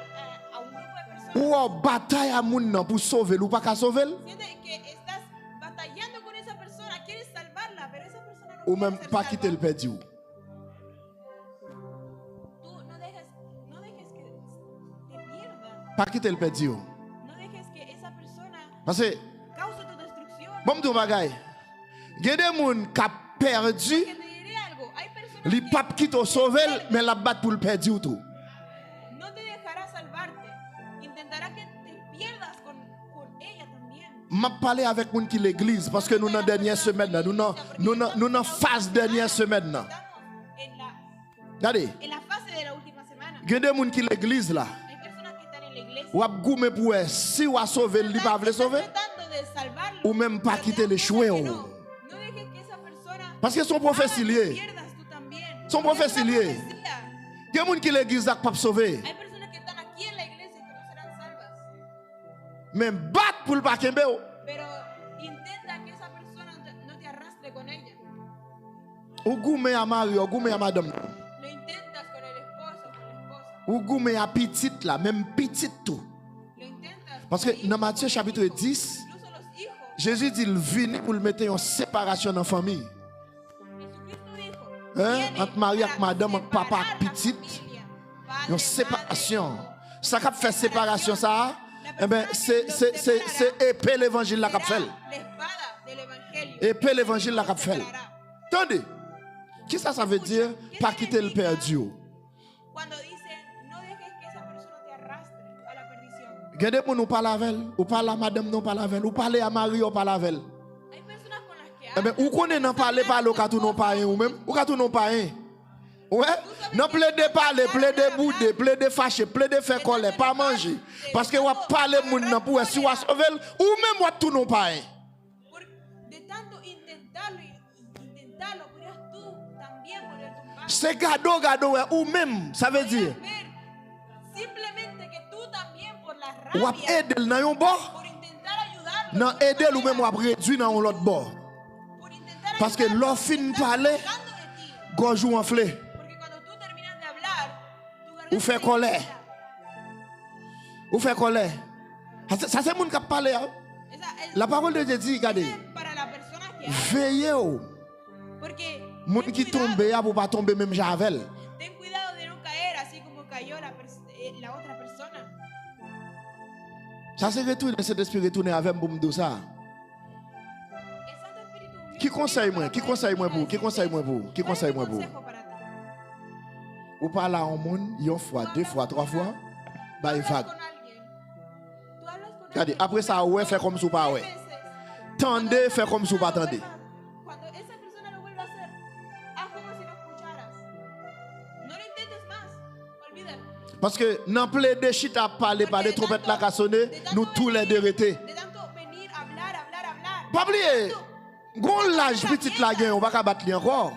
a un grupo de personas, ou en bataille à moun nan pour sauver ou pas qu'à sauver sientes que estás batallando con esa persona, quieres salvarla, pero esa persona no ou quiere même ser pas quitter le salvada. perdu. Tú no dejes que te pierdas. Pas quitter le perdu. No dejes que esa persona Parce que cause tu destrucción. bon me bagay. Gen des moun qui perdu, Que te diré algo, hay personas li que pap quitte sauver mais la bat pour le perdu tout. no te dejará salvarte. Intentará que te pierdas con ella también. M'a parlé avec moun qui l'église parce que nous dans dernière semaine là, nous dans phase dernière semaine là. Estamos en la Regardez, En la fase de la última semana, il y a des gens qui l'église là. hay personas que están en la iglesia. Ou ap goume pour si ou a sauver, il pas veut Están sauver. tratando de salvarlo, Ou même pas pero quitter te les das chouets. cuenta que no. No dejes que esa persona Parce que son haga prophétie que lié. pierdas tú también. Son Porque es prophétie una lié. profecía. Il y a des gens qui l'église là pas sauver. Hay personas que están aquí en la iglesia que no serán salvas, Même battre pour le pas kembe ou. pero intenta que esa persona no te arrastre con ella. Ou goume à mari, ou goume à madame. Lo intentas con el esposo, con la esposa. Ou goume à petite là, même petite tout. Lo intentas Parce con que hijos, dans Matthieu con chapitre hijos. 10, Incluso los hijos. Jésus dit il vient pour le mettre en séparation dans la famille. Jesucristo dijo, Hein? viene Entre mari para avec madame, entre papa separar avec la petite. familia. Une Padre, séparation. madre, Ça qui fait séparation ça, La eh ben persona que los c'est épée l'évangile là qu'a fait. será la espada del evangelio. Épée l'évangile là qu'a Los fait. separará. Attendez. Qu'est-ce que ça veut dire pas quitter le père Dieu? Cuando dice, no dejes que esa persona te arrastre a la perdición. Regardez pour nous parler avec elle, ou parler à madame non parler avec elle, ou parler à Marie ou parler avec elle. Hay personas con las que Eh ben ou connaît non parler au cas tout non pas un ou même, ou cas tout non pas un. Ouais, non plaider parler, plaider bouder, plaider fâcher, plaider faire colère, pas manger. Parce que ou parler moun nan pour si ou sauver ou même ou tout non pas un. de tanto intentarlo y intentarlo, podrías tú también poner tu parte. C'est gado ouais, ou même, ça veut dire Ver simplemente que tú también por la ou ap rabia, aider nan yon bord, por intentar ayudarlo, nan aider ou même ou ap réduire dans l'autre bord. por intentar Parce que ayudarlo, l'offre fin estás parler, buscando de ti. gorge ou enflé, Porque cuando tú terminas de hablar, tu garganta ou fait se colère. infla. Ou fait colère. Ça c'est moun qui parle. Hein? La parole de Dieu dit, regardez, Esa es para la persona que habla. veillez ou. Porque Moun ten qui cuidado, tombe pour pas tomber même javel. ten cuidado de no caer así como cayó la otra persona. Ça c'est retourner, cet esprit retourner avec moi pour me dire ça. El Santo Espíritu vino Qui conseille moi? para Qui poder conseille moi pour? Qui decirte conseille moi eso. pour? Qui ¿Cuál es conseille mi moi pour? consejo para ti? Ou parle à un monde, une fois, deux fois, trois fois, bah il Tú vague. hablas con alguien. Tú hablas con Regardez, alguien. après ça, ouais, fait comme si ou pas ouais. Tres veces. Tendez, fait comme si ou pas tendez. Cuando esa persona lo vuelva a hacer, haz como si no escucharas. No lo intentes más. Olvídalo. Parce que dans plein de shit à parler, par des trompettes là qui sonné, nous tous les deux étaient. De tanto venir, hablar. Pas oublier, gon l'âge petit là, on va pas battre lui encore.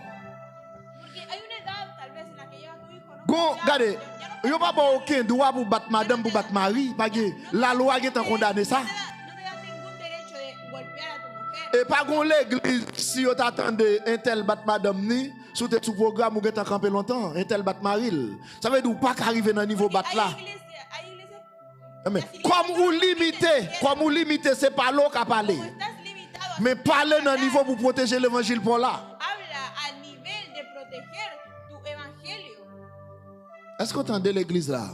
Porque hay una edad tal vez en la que llega tu hijo, ¿no? Gon, Ya, regardez, ya no yo pas aucun droit pour battre madame, pour battre mari, parce que la loi est condamné ça. No te da ningún derecho de golpear a tu mujer. Et pas gon l'église, si vous t'attendez un tel bat madame ni, sous tes sous programme ou t'en campé longtemps, un tel bat maril. Ça veut dire pas qu'arriver dans niveau bat là. Hay iglesias, Mais comme ou limité, c'est pas l'eau qui a parlé. como estás limitado a Mais parler dans niveau pour protéger l'évangile pour là. habla a nivel de proteger tu evangelio. Est-ce qu'on entendait l'église là?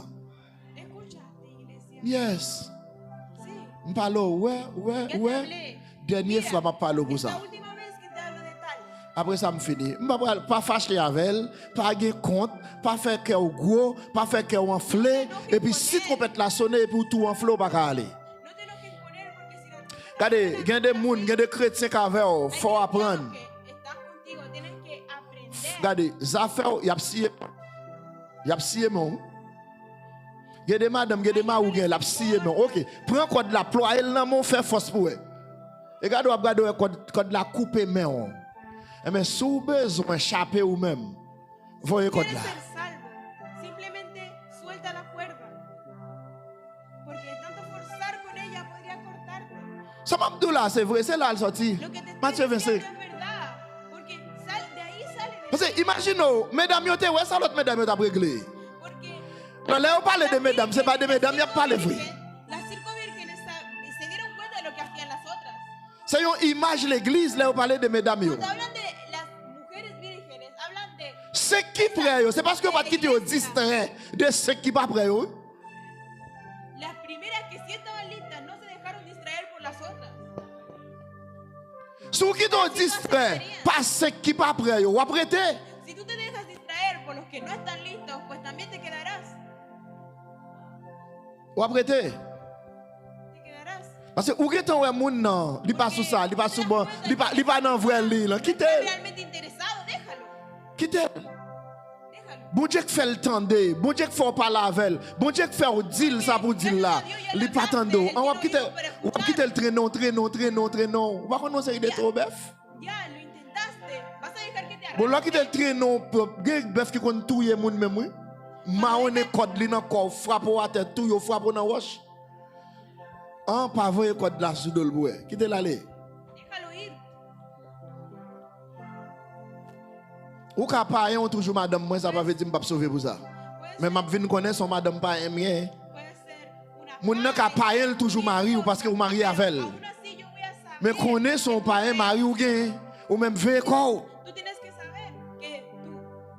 Escúchate, iglesia. Yes. Sí. Je parle, ouais. Ya te hablé. Dernière Mira, fois, je parle pour es ça. la última vez que te hablo de tal. Après ça, je finis. Je ne pas fâcher avec elle, pas gagner compte, pas faire cœur gros, pas faire cœur enflé. Et puis si trompette la sonne, et puis tout enflé, pas qu'à aller. No te enojes con él porque si la Regardez, il y a des gens, il y a des chrétiens qui avaient, il faut apprendre. Están contigo, tienes que aprender. Regardez, les affaires, il y a scié mon. Il y a des madames, il y a des maris qui ont scié mon. Ok, prends code la ploie, elle n'a pas fait force pour elle. Et regardez, code la coupe main. Mais si vous avez besoin d'échapper ou même, voyez code Quieres là. ser salvo, simplemente suelta la cuerda. Porque de tanto forzar con ella podría cortarte. Ça m'a dit là, c'est vrai, c'est là le sorti. Lo que te estoy Matthieu diciendo 25. es verdad. Porque de ahí sale de Parce que imaginez, mesdames, vous avez ça l'autre mesdames, vous avez réglé. Porque Quand là, on parle de mesdames, ce n'est pas de mesdames, il n'y a pas de vrai. las circo vírgenes se dieron cuenta de lo que hacían las otras. C'est une image de l'église, là, on parle de mesdames. Cuando hablan de las mujeres vírgenes, hablan de Ce qui prêt, c'est parce que vous ne quitter au distrait de ce qui pas prêt. las primeras que sí estaban listas, no se dejaron distraer por las otras. Si vous quittez au distrait, pas ce qui pas prêt, vous apprêtez. Si tú te dejas distraer por los que no están listos, pues también te quedarás. Vous apprêtez. Te quedarás. Parce que vous êtes un monde, non, il passe sous ça, il passe sous bon, il passe dans vrai lit. Si Quittez, estás realmente interesado, déjalo. quittez. Déjalo. Bon Dieu qui fait le tendre, bon Dieu qui fait parler avec, bon Dieu qui fait au deal ça pour dire là, il pas tendre. On va quitter le traîneau. On va connaître des trop bœuf. Ya lo intentaste. Vas a dejar que te Bon là arrastre. quitter le traîneau, gen bœuf qui connaît touyer moun même oui. Maone code li nan corps frappe à tête tout yo frappe dans roche. En pas voyer code là sous le bois. Quitte l'aller. Déjalo ir. Ou ka pa yon toujours madame moi ça pas veut dire m'pa sauver pour ça. Mais m'a vinn connaître son madame pas rien. Puede ser una Moun nan ka pa yon toujours mari ou parce que vous marié avec elle. Aún así yo voy a saber. Mais connaît son parent mari ou gen ou même veille corps. Tú tienes que saber que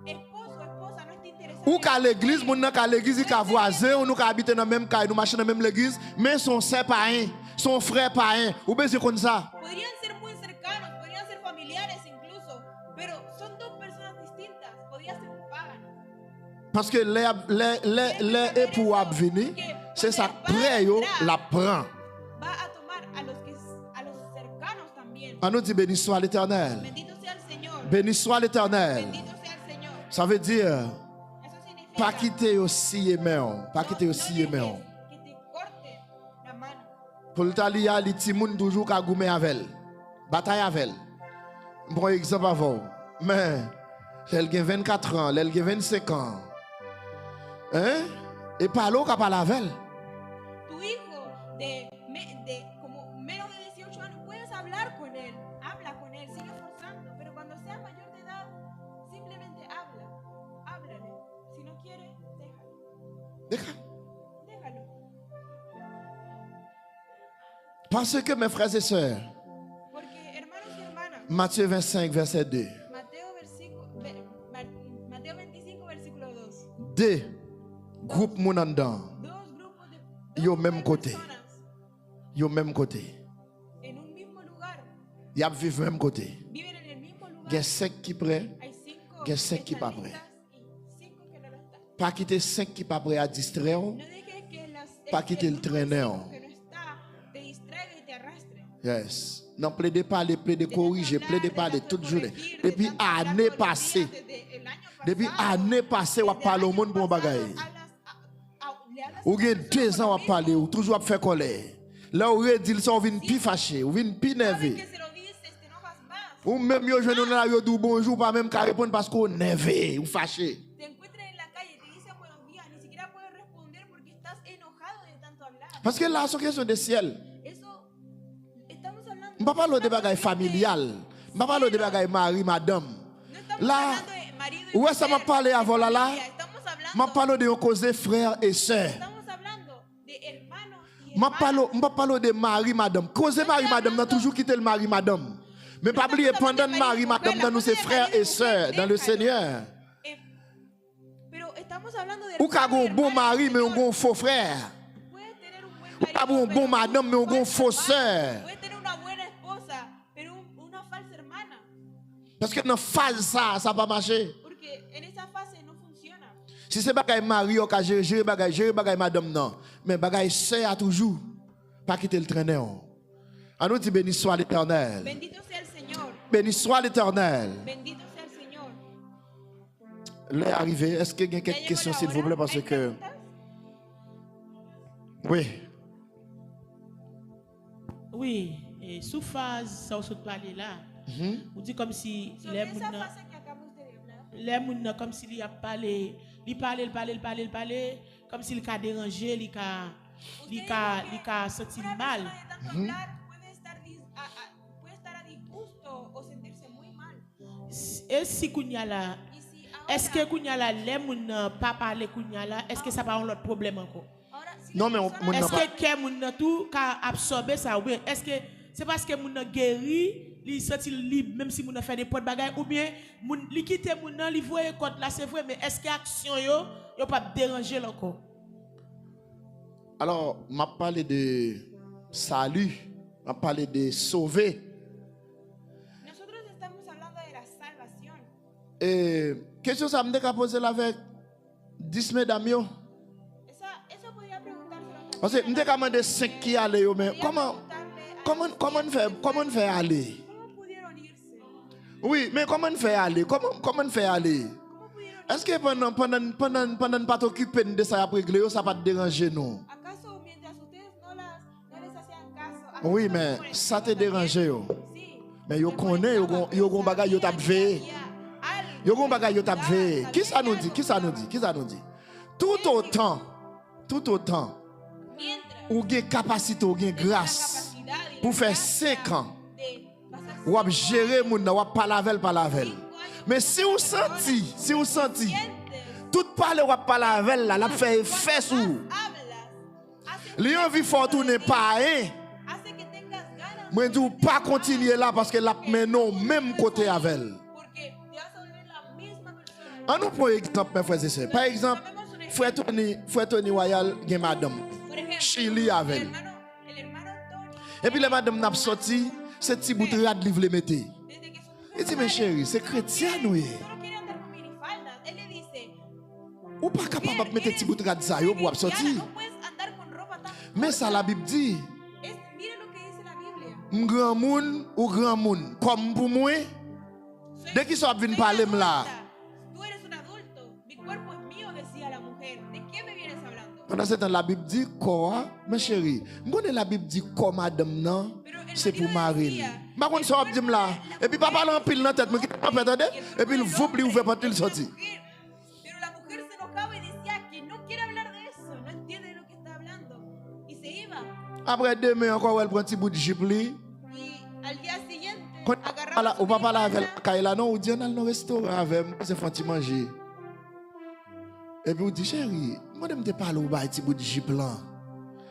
tu esposo o esposa no está interesado. Ou ka l'église, moun nan ka l'église ka voisin ou nous ka habiter dans même caille, nous marcher dans même l'église, mais son sœur parent, son frère parent, ou besoin comme ça. Podrían ser muy cercanos, podrían ser familiares incluso, pero son dos personas distintas. Podría ser un pagano. Parce que les époux a venir, c'est ça près yo la prend. Va a tomar a los cercanos también. On nous dit béni soit l'Éternel. Bendito sea el Señor. Béni soit l'Éternel. Bendito sea el Señor. Ça veut dire Eso significa pas quitter aussi aimer, pas quitter no aussi dejes aimer. que te corte la mano. Pour l'Italia, les petits moun toujours ka goumer avec elle. Bataille avec elle. Bon exemple avant. Mais elle a 24 ans, elle a 25 ans. Hein? Et pas l'eau qu'a parlé avec elle. Tu hijo de como menos de 18 años, puedes hablar con él. Habla con él, sigue forzando. Pero cuando sea mayor de edad, simplemente habla. Háblale. Si no quiere, déjalo. Déjalo. Parce que mes frères et sœurs, Porque, hermanos y hermanas, Matthieu 25, verset 2. Mateo 25, versículo 2. Deux groupes moun en dedans, Dos grupos de Yo dos même côté. personas yo même côté. en un mismo lugar. Y a vivre même côté. Viven en el mismo lugar. Il y a 5 qui prêt, Hay 5 que cinq qui pas están listas y 5 que no lo están. pas quitter 5 qui pas prêt à distraire. No dejes que Pas quitter el grupo de treneo. cinco que no está te distraiga y te arrastre. Yes. Non, plaidez parler, plaidez corriger, plaidez parler toute journée. Depuis année passée, depuis année passée, on parle au monde pour un bagaille. Ou gen 2 ans à parler, ou toujours à faire colère. Là où il dit ça, on vient plus fâché, on vient plus nerveux. Ou même yo jeune là yo dit bonjour pas même qu'à répondre parce qu'on nerveux ou fâché. Te encuentran en la calle y te dicen buenos días, ni siquiera puedes responder porque estás enojado de tanto hablar. Parce que là c'est question de ciel. Eso, estamos hablando. On pas parler de bagaille familial. On pas parler de bagaille mari madame. No estamos Là hablando de marido y où est-ce que m'a mujer, parlé de avant là là? familia. Estamos M'a hablando, parlé de causer frères et sœurs. estamos hablando de hermanos y M'a hermanas. parlé de mari madame. Causer mari madame n'a toujours quitté le mari madame. Mais pas oublier pendant mari madame dans nous c'est frères et sœurs dans le Seigneur. Eh, Pero estamos hablando de Ou ka hermanos y gon bon hermanas mari del mais un Señor. gon faux frère. Puedes tener un buen Ou ka marido, bon pero madame mais un gon falsa faux hermana. sœur. Puedes tener una buena esposa, pero una falsa hermana. Parce que dans phase ça pas marcher. Porque en esa fase no funciona. Si c'est bagaille mari ou ka gérer bagaille madame non. Mais bagaille sœur a toujours pas quitter le traîneau. On nous dit béni soit l'Éternel. Bendito sea el Señor. Béni soit l'Éternel. Bendito sea el Señor. L'est arrivé. Est-ce qu'il y a Ya quelques llegó questions la s'il vous hora. plaît parce ¿Hay que preguntas? oui. Oui, et sous phase, ça vous parler là. On dit comme si Sobre les esa moun, fase que acabamos de hablar, les moun comme s'il y a parlé, il parle, comme s'il a dérangé, il a senti una mal. persona de tanto hablar puede estar a disgusto o sentirse muy mal. Et si Kounya là, Y si est-ce que Kounya là, les moun pas parler Kounya là, est-ce que ça pas un autre problème encore? ahora si Non, la mais persona on n'a Est-ce pas. que moun tout a absorbé ça ou bien est-ce que c'est parce que moun guéri, il senti libre même si moun fait des potes bagaille ou bien moun li quitte moun nan li voye côté là c'est vrai mais est-ce que action yo pas déranger encore? Alors, m'a parlé de salut, m'a parlé de sauver. nosotros estamos hablando de la salvación. Et question ça me déca poser là avec 10 mesdames yo. Eso podría preguntárselo Parce que me déca demander 5 qui aller yo mais comment faire aller? ¿Cómo pudieron irse? Oui, mais comment faire aller? Comment faire aller? ¿Cómo pudieron Est-ce que pendant pas t'occuper de ça après régler, ça va te déranger nous? ¿Acaso mientras ustedes no les hacían caso? Oui, acaso mais no les ça te estaban dérange yo. Sí. Mais yo connaît, yo gon bagay yo tap veillé. Yo gon bagay yo tap veillé. Qui ça nous dit? Qui ça nous dit? Qui ça nous dit? Tout autant ou gen capacité ou gen grâce pour faire 5 ans. Ou ap gérer moun nan, ou ap palavel. Mais si vous senti, tout parler ou ap palavel là, la fait effet sur vous. Li envie fort tourner pas hein. Moi dis pas continuer là parce que la menon même côté avec elle. On nous prend exemple mes frères et sœurs. Par exemple, frère Tony Royal gen madame Chili avec. Et puis les madame n'a sorti ce petit bout de rad livre le mette. Il dit mes chéris, c'est chrétien nous. Ou pas capable de mettre petit bout de rad ça yo pour sortir. Mais ça la Bible dit. Grand moun ou grand moun comme pour moi dès qu'ils sont venus parler là. Pendant ce temps la Bible dit quoi mes chéris, m'connais la Bible dit quoi madame non c'est pour Marie. Ma kon ça dit là et puis papa en pile dans tête me entendez et puis il vous li ouvert porte il sorti. Après demain encore elle prend un petit bout de jupe li. Ou papa la avec Kaila non ou dit on a le restaurant avec c'est font manger. Et puis on dit chérie, moi me te parler ou ba petit bout de jupe là.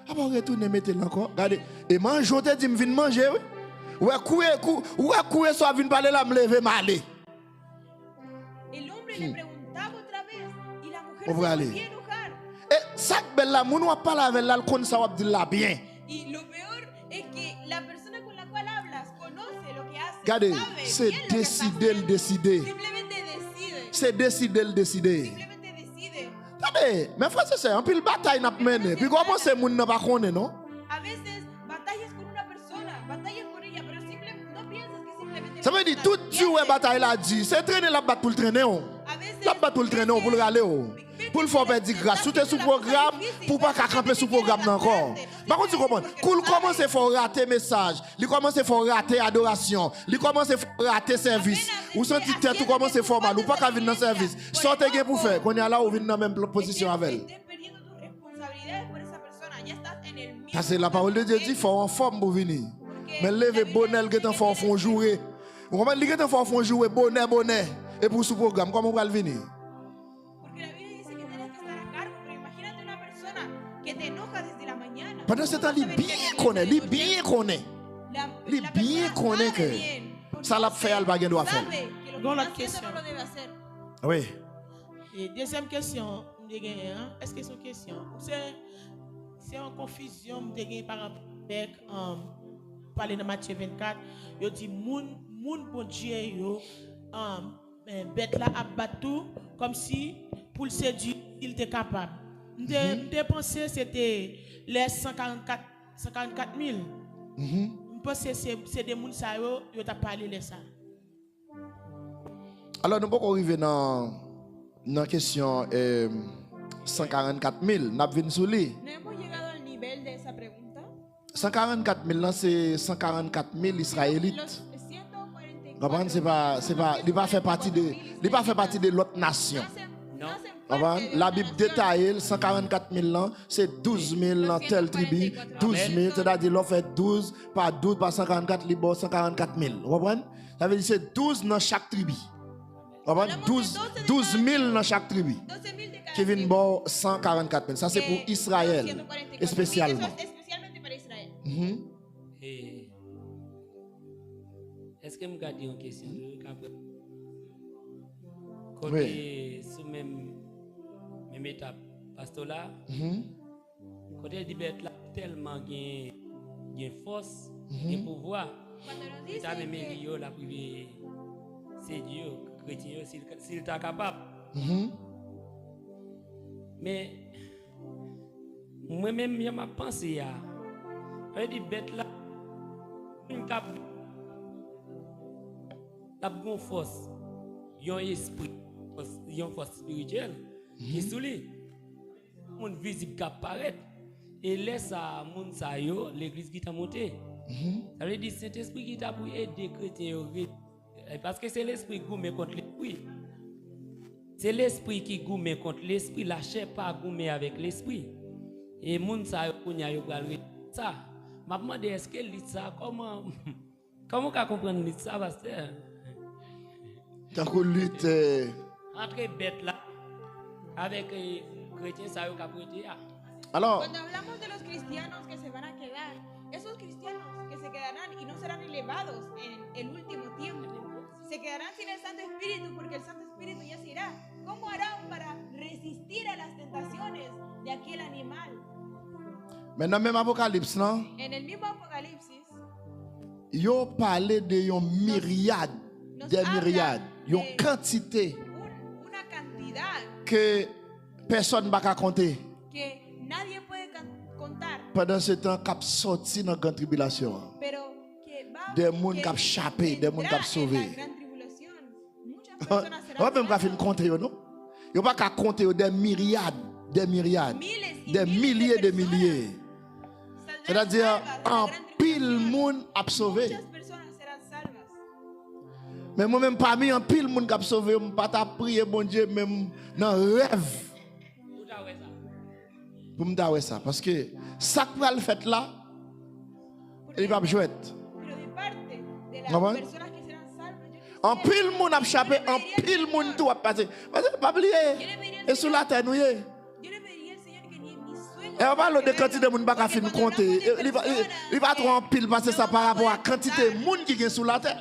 Après retourner mettre encore. Regardez et mange on te dit me vinn manger oui. Ouais courir soit vinn parler là me lever m'aller. El hombre le preguntaba otra vez y la mujer On va se aller. volvía a enojar. Et ça belle là moun ou parler avec là kon ça va dire là bien. Y lo peor es que la persona con la cual hablas conoce lo que hace. Regardez, sabe c'est bien lo que está décider le haciendo. décider. Simplemente decide. C'est décider le décider. Simplemente decide. Attendez, mais frère c'est un pile bataille n'a mené. Puis comment c'est moun n'a pas connaît non? A veces batallas con una persona, batallas con ella, pero no piensas que simplemente. Ça veut dire tout Dieu ouais bataille là dit, c'est traîner la batte pour le traîner on. A veces. La batte pour le traîner on pour le râler on. Pour le faire perdre grâce, tout est sous programme pour pas camper sous programme encore. Par contre tu comprends, cool commence à faire rater message, il commence à faire rater adoration, il commence à faire rater service. Ou senti tête tout commence à faire mal, ou pas qu'à venir dans service. Sortez gain pour faire, qu'on est là ou venir dans la même position avec elle. Parce que la parole de Dieu dit faut en forme pour venir. Mais lever bonheur que t'en font jouer. Vous comprenez que t'en font jouer bonheur et pour ce programme comment on va venir? Pendant ce temps, il bien connaît que ça l'a fait, elle va doit faire. Dans l'autre question. Oui. Et deuxième question, est-ce que c'est une question? C'est en confusion de par rapport avec parler de Matthieu 24, il dit moun bon Dieu yo bête là abattu comme si pour le séduire il était capable. Je pensais c'était les 144 000. Je pensais c'est des moun ça yo t'a parlé de ça. Alors nous pouvons arriver dans la question 144 000. Nous avons sur lui. No hemos llegado al nivel de esa pregunta. 144 000 c'est 144 000 Israélites. Los 144. Comprendre c'est pas il pas fait partie de l'autre nation. La Bible détaille 144 000 ans, c'est 12 000 dans telle tribu, 12 000, c'est-à-dire l'on fait 12 par 144 libre 144 000. Vous comprenez? Ça veut dire c'est 12 dans chaque tribu. Vous comprenez? 12 000 dans chaque tribu. 12,000 de cada Qui viennent bon 144 000. Ça c'est pour que Israël, 144,000. spécialement. Eso es especialmente para Israel. Et est-ce que je garde une question? Côté sous même étape, pasteur là, côté liberté là, tellement gain force, gain pouvoir, Cuando nos et t'as dice même que Rio là pour c'est Dieu, chrétien s'il t'a capable. Mais moi-même, je m'a pensé à dit bête là, une la bonne force, un esprit. une force spirituelle qui est sous lui. Mon visible qui apparaît. Et laisse à mon sayo l'église qui t'a monté. Ça veut dire c'est l'esprit qui t'a pour aider les chrétiens. Parce que c'est l'esprit qui gourmet contre l'esprit. C'est l'esprit qui gourmet contre l'esprit. La chair pas gourmet avec l'esprit. Et mon sayo kounya yo pral ça. M'a demandé est-ce que lit ça comment on comprendre lit ça pasteur? Tant qu'on lutte Entre bête là avec chrétiens ça yo ka prêter. alors Cuando hablamos de los cristianos que se van a quedar, esos cristianos que se quedarán y no serán elevados en el último tiempo, se quedarán sin el Santo Espíritu porque el Santo Espíritu ya se irá. ¿Cómo harán para resistir a las tentaciones de aquel animal? maintenant même Apocalypse non, En el mismo Apocalipsis, yo parlé de yon myriade, nos des habla myriades, yon de quantité una cantidad que personne va compter que nadie puede contar, pendant ce temps qu'a sorti dans la grande tribulation. pero que va Des moun que qui ont échappé, des moun qui vendrá ont en sauvé. la gran tribulación. Muchas personas On va serán même pas faire salvas. compter yo, non? Yo pas qu'à compter yo, des myriades, des myriades, Miles y des miles milliers de personas milliers. saldrán C'est-à-dire salvas de la en gran pile tribulación. monde a sauvé. Muchas personas serán salvas. Mais moi même parmi en pile monde qui a sauvé, je pas ta prier bon Dieu même dans rêve pour me dire ça parce que ça que le fait là, il va jouer. Pero de parte de las Comment? personas que serán salvas, yo En quisiera- pile monde a échappé, en pile monde tout a passé. Parce que pas oublier. Et sous la terre nous y est. yo le pediría al Señor que ni en mis sueños Et on parle de que quantité de verlo, monde pas porque fin cuando compter. hablamos de Il va personas trop en pile parce que no ça par vamos a rapport à poder quantité de contar. monde qui est sous la terre.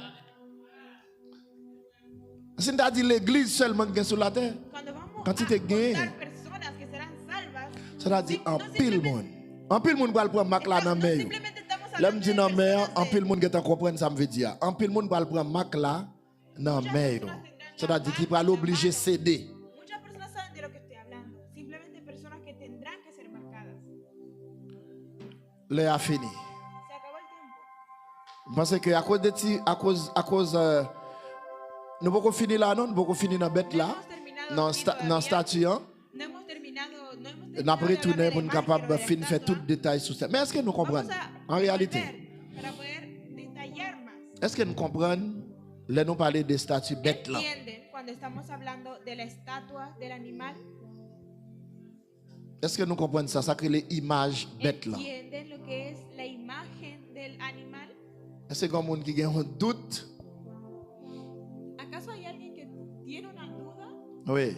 Si on a dit l'église seulement qui est sous la terre, Cuando vamos Quantité a gain. contar personas que serán salvas, ça a dit en no pile simplemente- monde. En pile monde va le prendre Mac là dans no mer. simplemente estamos Là me hablando dit de dans mer, personas en de- pile monde qui comprendre ça me veut dire. En pile monde va le prendre Mac là dans mer. Ça a dit qu'il va l'obliger céder. Muchas personas saben de lo que estoy hablando. Simplemente personas que tendrán que ser marcadas. L'heure a fini. Se acabó el tiempo. Parce que à cause de à cause nous pouvons finir là non, nous pouvons finir dans bête là. No hemos terminado Non aquí non todavía. statue hein. No hemos terminado On a de hablar retourné de la pour nous imagen, capable pero de de la fin faire estatua. tout détail sur ça. Mais est-ce que nous comprenons Vamos a en réalité? volver para poder detallar más. Est-ce que nous comprenons là nous parler des statues bêtes là? ¿Entienden cuando estamos hablando de la estatua del animal? Est-ce que nous comprenons ça? Ça crée les images bêtes là. ¿Entienden lo que es la imagen del animal? Est-ce que comme monde qui a un doute? ¿Acaso hay alguien que tiene una duda? Oui.